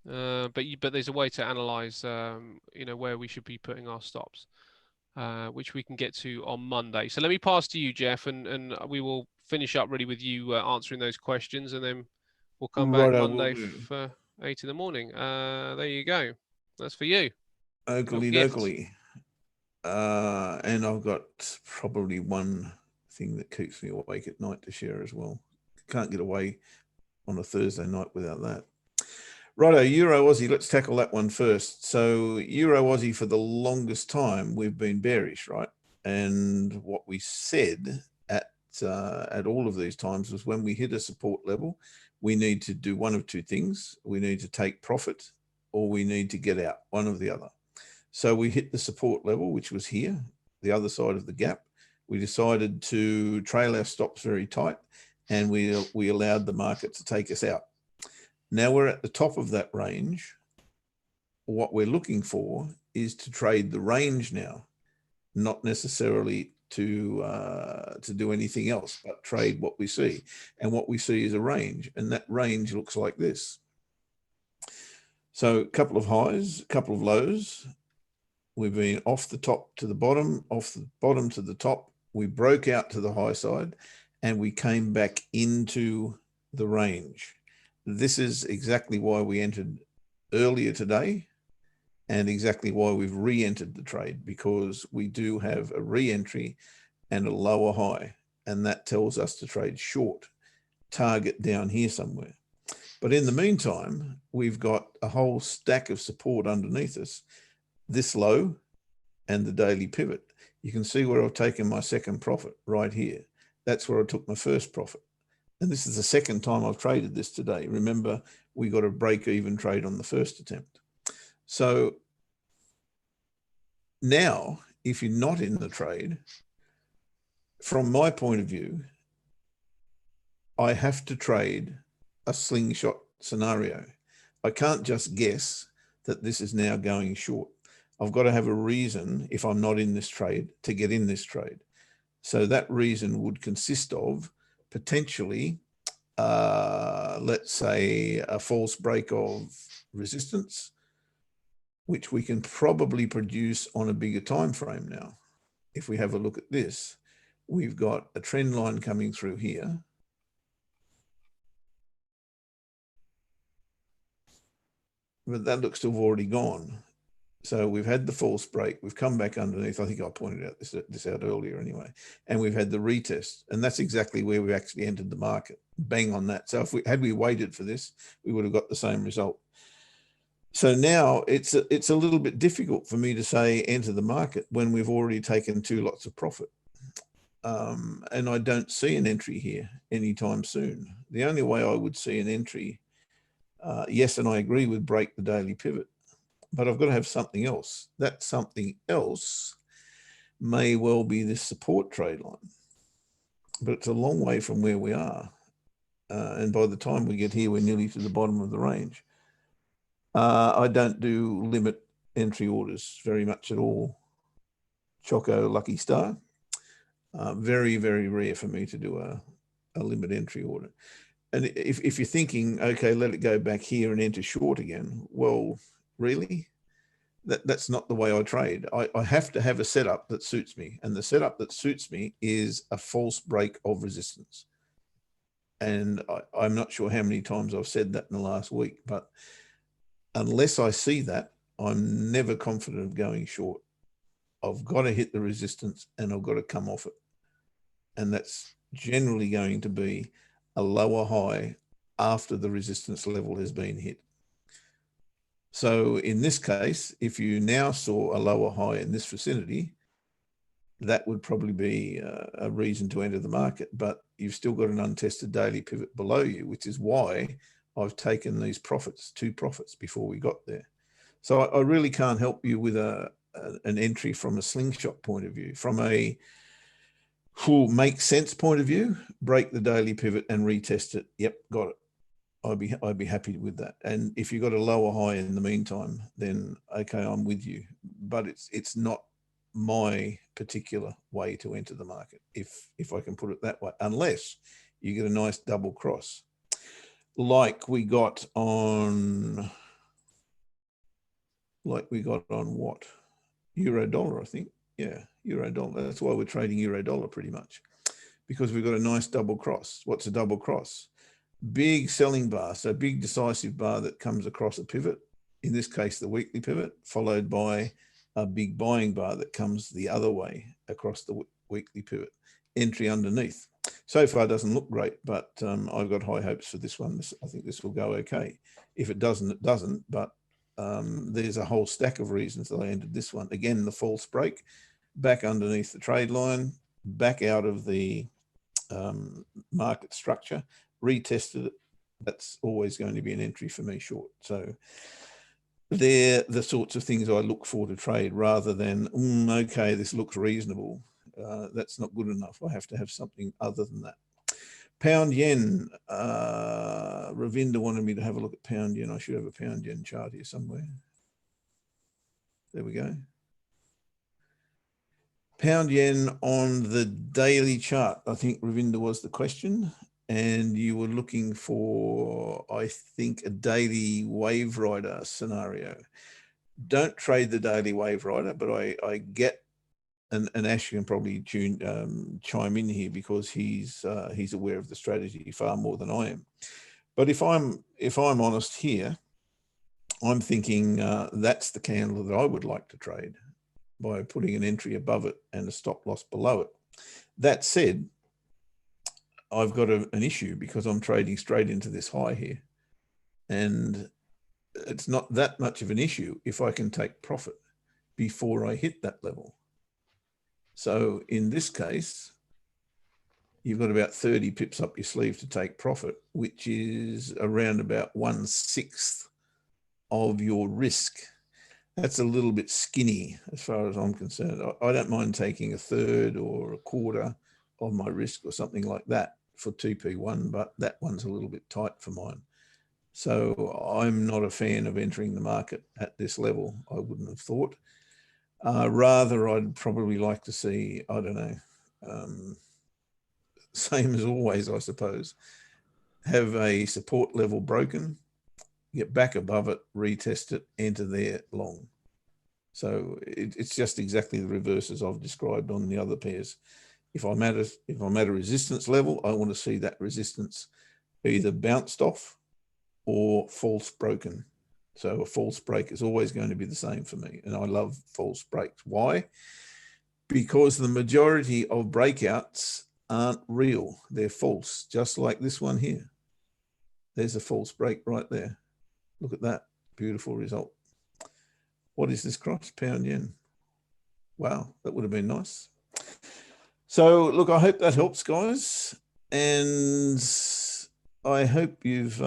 But there's a way to analyze, where we should be putting our stops, which we can get to on Monday. So let me pass to you, Jeff, and we will finish up really with you answering those questions, and then we'll come back Monday for 8 in the morning. There you go. That's for you. Oakley dokley. And I've got probably one thing that keeps me awake at night to share as well. Can't get away on a Thursday night without that. Righto, Euro Aussie, let's tackle that one first. So Euro Aussie, for the longest time, we've been bearish, right? And what we said at all of these times was, when we hit a support level, we need to do one of two things. We need to take profit, or we need to get out, one or the other. So we hit the support level, which was here, the other side of the gap. We decided to trail our stops very tight, and we allowed the market to take us out. Now we're at the top of that range. What we're looking for is to trade the range now, not necessarily to do anything else, but trade what we see. And what we see is a range, and that range looks like this. So a couple of highs, a couple of lows. We've been off the top to the bottom, off the bottom to the top. We broke out to the high side, and we came back into the range. This is exactly why we entered earlier today, and exactly why we've re-entered the trade, because we do have a re-entry and a lower high, and that tells us to trade short, target down here somewhere. But in the meantime, we've got a whole stack of support underneath us, this low and the daily pivot. You can see where I've taken my second profit right here. That's where I took my first profit. And this is the second time I've traded this today. Remember, we got a break-even trade on the first attempt. So now, if you're not in the trade, from my point of view, I have to trade a slingshot scenario. I can't just guess that this is now going short. I've got to have a reason, if I'm not in this trade, to get in this trade. So that reason would consist of potentially, let's say, a false break of resistance, which we can probably produce on a bigger time frame now. If we have a look at this, we've got a trend line coming through here. But that looks to have already gone. So we've had the false break. We've come back underneath. I think I pointed out this out earlier anyway. And we've had the retest. And that's exactly where we've actually entered the market. Bang on that. So if had we waited for this, we would have got the same result. So now it's a little bit difficult for me to say enter the market when we've already taken 2 lots of profit. And I don't see an entry here anytime soon. The only way I would see an entry, yes, and I agree with break the daily pivot, but I've got to have something else. That something else may well be this support trade line, but it's a long way from where we are. And by the time we get here, we're nearly to the bottom of the range. I don't do limit entry orders very much at all. Choco Lucky Star. Very, very rare for me to do a limit entry order. And if you're thinking, okay, let it go back here and enter short again, well, really? That's not the way I trade. I have to have a setup that suits me. And the setup that suits me is a false break of resistance. And I'm not sure how many times I've said that in the last week, but unless I see that, I'm never confident of going short. I've got to hit the resistance and I've got to come off it. And that's generally going to be a lower high after the resistance level has been hit. So in this case, if you now saw a lower high in this vicinity, that would probably be a reason to enter the market, but you've still got an untested daily pivot below you, which is why I've taken these profits, 2 profits before we got there. So I really can't help you with a an entry from a slingshot point of view. From a full make sense point of view, break the daily pivot and retest it. Yep, got it. I'd be happy with that. And if you got a lower high in the meantime, then okay, I'm with you. But it's not my particular way to enter the market, if I can put it that way, unless you get a nice double cross, like we got on what? Euro dollar, I think. Yeah, euro dollar. That's why we're trading euro dollar pretty much, because we've got a nice double cross. What's a double cross? Big selling bar, so big decisive bar that comes across a pivot, in this case the weekly pivot, followed by a big buying bar that comes the other way across the weekly pivot, entry underneath. So far doesn't look great, but I've got high hopes for this one. I think this will go okay. If it doesn't, it doesn't, but there's a whole stack of reasons that I entered this one. Again, the false break, back underneath the trade line, back out of the market structure, retested it. That's always going to be an entry for me short. So they're the sorts of things I look for to trade, rather than, okay, this looks reasonable. That's not good enough. I have to have something other than that. Pound yen. Ravinda wanted me to have a look at pound yen. I should have a pound yen chart here somewhere. There we go. Pound yen on the daily chart, I think, Ravinda, was the question. And you were looking for, I think, a daily wave rider scenario. Don't trade the daily wave rider, but I get, and Ash can probably chime in here, because he's aware of the strategy far more than I am. But if I'm honest here, I'm thinking that's the candle that I would like to trade, by putting an entry above it and a stop loss below it. That said, I've got an issue, because I'm trading straight into this high here, and it's not that much of an issue if I can take profit before I hit that level. So in this case, you've got about 30 pips up your sleeve to take profit, which is around about 1/6 of your risk. That's a little bit skinny as far as I'm concerned. I don't mind taking a third or a quarter of my risk or something like that for TP1, but that one's a little bit tight for mine. So I'm not a fan of entering the market at this level, I wouldn't have thought. Rather, I'd probably like to see, I don't know, same as always, I suppose, have a support level broken, get back above it, retest it, enter there long. So it's just exactly the reverse as I've described on the other pairs. If I'm at a resistance level, I want to see that resistance either bounced off or false broken. So a false break is always going to be the same for me. And I love false breaks. Why? Because the majority of breakouts aren't real. They're false, just like this one here. There's a false break right there. Look at that. Beautiful result. What is this cross? Pound yen. Wow, that would have been nice. So look, I hope that helps, guys. And I hope you've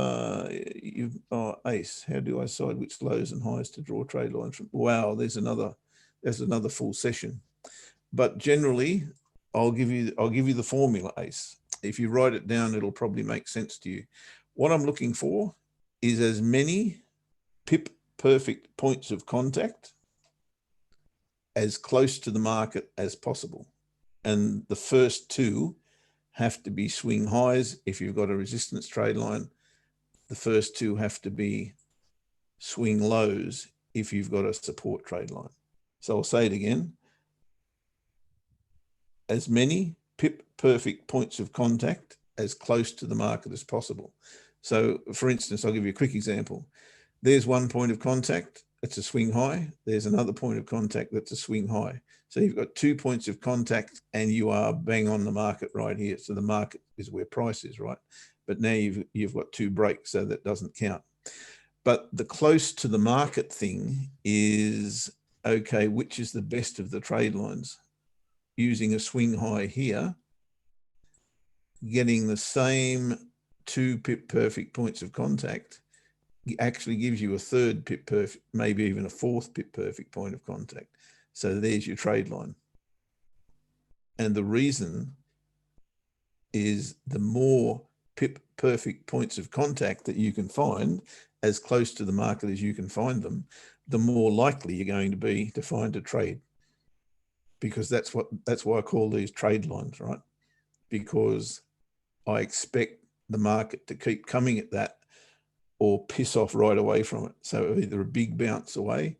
Ace, how do I decide which lows and highs to draw trade lines from? Wow, there's another full session. But generally, I'll give you the formula, Ace. If you write it down, it'll probably make sense to you. What I'm looking for is as many pip perfect points of contact as close to the market as possible. And the first two have to be swing highs. If you've got a resistance trade line, the first two have to be swing lows if you've got a support trade line. So I'll say it again. As many pip perfect points of contact as close to the market as possible. So for instance, I'll give you a quick example. There's one point of contact, it's a swing high. There's another point of contact that's a swing high. So you've got 2 points of contact and you are bang on the market right here. So the market is where price is, right? But now you've got 2 breaks, so that doesn't count. But the close to the market thing is, okay, which is the best of the trade lines? Using a swing high here, getting the same 2 pip perfect points of contact actually gives you a third pip perfect, maybe even a fourth pip perfect point of contact. So there's your trade line. And the reason is the more pip perfect points of contact that you can find, as close to the market as you can find them, the more likely you're going to be to find a trade. Because that's why I call these trade lines, right? Because I expect the market to keep coming at that or piss off right away from it. So either a big bounce away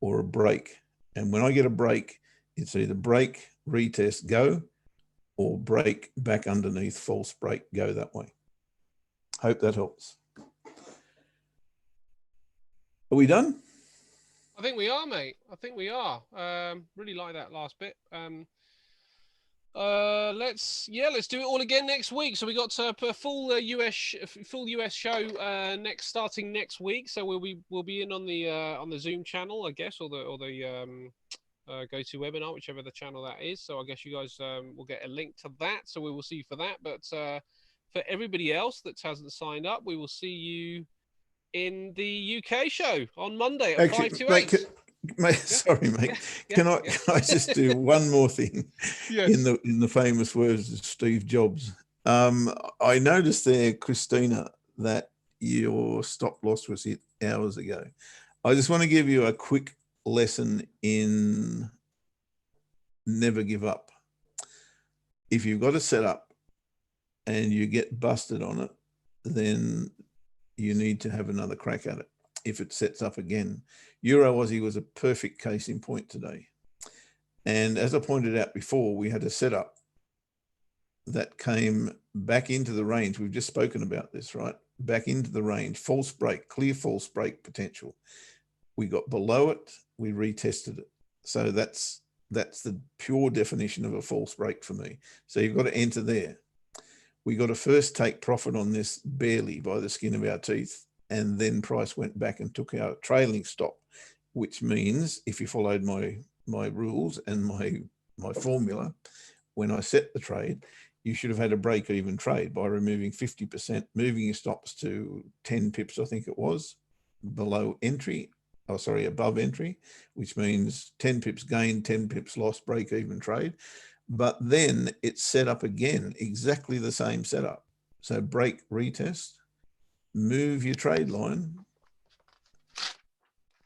or a break. And when I get a break, it's either break, retest, go, or break back underneath, false break, go that way. Hope that helps. Are we done? I think we are, mate. I think we are. Really like that last bit. Let's do it all again next week. So we got a full US show starting next week. So we'll be in on the Zoom channel, I guess, or the GoToWebinar, whichever the channel that is. So I guess you guys will get a link to that. So we will see you for that. But for everybody else that hasn't signed up, we will see you in the UK show on Monday at 5 to 8. Mate, sorry, mate. Can I just do one more thing? Yes. In the famous words of Steve Jobs? I noticed there, Christina, that your stop loss was hit hours ago. I just want to give you a quick lesson in never give up. If you've got a setup and you get busted on it, then you need to have another crack at it. If it sets up again, Euro Aussie was a perfect case in point today. And as I pointed out before, we had a setup that came back into the range. We've just spoken about this, right? Back into the range, false break, clear false break potential. We got below it, we retested it. So that's the pure definition of a false break for me. So you've got to enter there. We got to first take profit on this barely by the skin of our teeth, and then price went back and took our trailing stop, which means if you followed my rules and my formula, when I set the trade, you should have had a break-even trade by removing 50%, moving your stops to 10 pips, I think it was, below entry, above entry, which means 10 pips gain, 10 pips loss, break-even trade. But then it's set up again, exactly the same setup. So break, retest, move your trade line.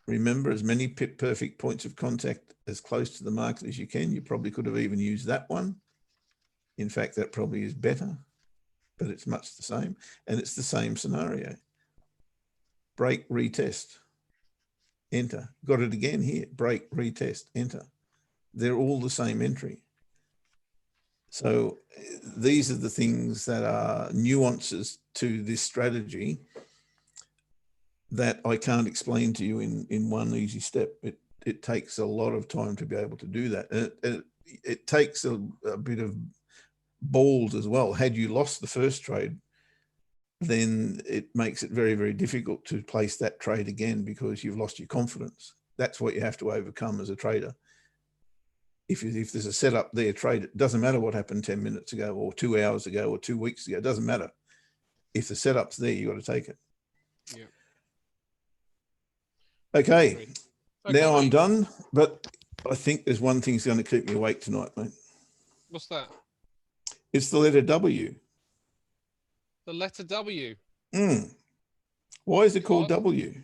Remember, as many pip perfect points of contact as close to the market as you can. You probably could have even used that one. In fact, that probably is better, but it's much the same. And it's the same scenario. Break, retest, enter. Got it again here. Break, retest, enter. They're all the same entry. So these are the things that are nuances to this strategy that I can't explain to you in one easy step. It takes a lot of time to be able to do that. It takes a bit of balls as well. Had you lost the first trade, then it makes it very, very difficult to place that trade again because you've lost your confidence. That's what you have to overcome as a trader. If there's a setup there, trade it. Doesn't matter what happened 10 minutes ago or 2 hours ago or 2 weeks ago. It doesn't matter. If the setup's there, you got to take it. Yeah. Okay. Now I'm done, but I think there's one thing's going to keep me awake tonight, mate. What's that? It's the letter W. The letter W. Why is it called W?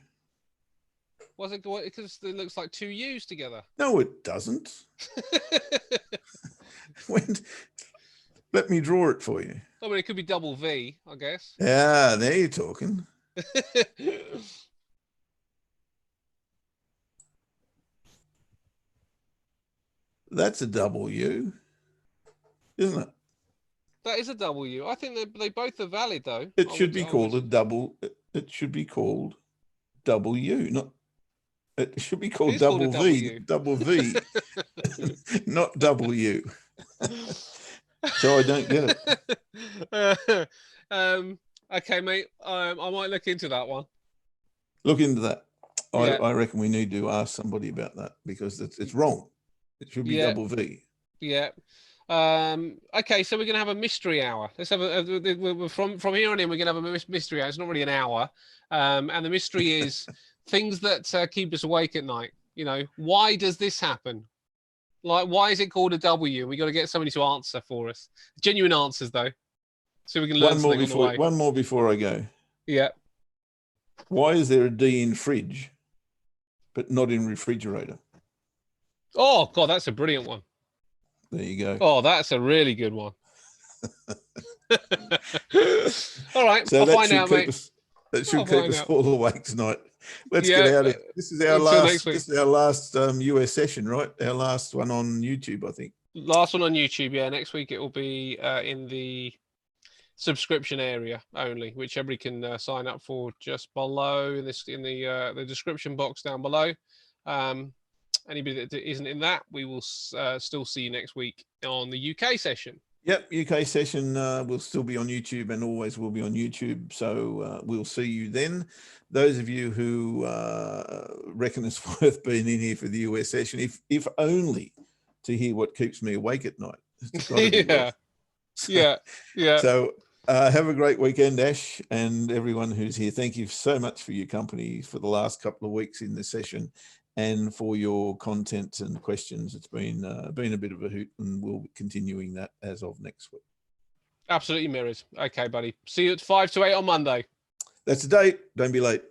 Was it because it looks like two U's together? No, it doesn't. Let me draw it for you. I mean, it could be double V, I guess. Ah, there you're talking. That's a W, isn't it? That is a W. I think they both are valid, though. It should be called a double. It should be called W, not. It should be called double V. Double V, not W. So I don't get it. Okay, mate. I might look into that one. Look into that. I reckon we need to ask somebody about that because it's wrong. It should be double V. Yeah. Okay, so we're gonna have a mystery hour. Let's have from here on in. We're gonna have a mystery hour. It's not really an hour, and the mystery is things that keep us awake at night. You know, why does this happen? Like, why is it called a W? We got to get somebody to answer for us. Genuine answers, though, so we can learn something on the way. One more before I go. Yeah. Why is there a D in fridge, but not in refrigerator? Oh God, that's a brilliant one. There you go. Oh, that's a really good one. All right, So I'll find out, mate. That should keep us all awake tonight. Let's get out of it. This is our last US session, right? Our last one on YouTube, I think. Last one on YouTube, yeah. Next week it will be in the subscription area only, which everybody can sign up for just below in the description box down below. Anybody that isn't in that, we will still see you next week on the UK session. Yep, UK session will still be on YouTube and always will be on YouTube. So we'll see you then. Those of you who reckon it's worth being in here for the US session, if only to hear what keeps me awake at night. Yeah. So have a great weekend, Ash, and everyone who's here. Thank you so much for your company for the last couple of weeks in the session, and for your content and questions. It's been a bit of a hoot, and we'll be continuing that as of next week. Absolutely mirrors. Okay, buddy. See you at 5 to 8 on Monday. That's the date. Don't be late.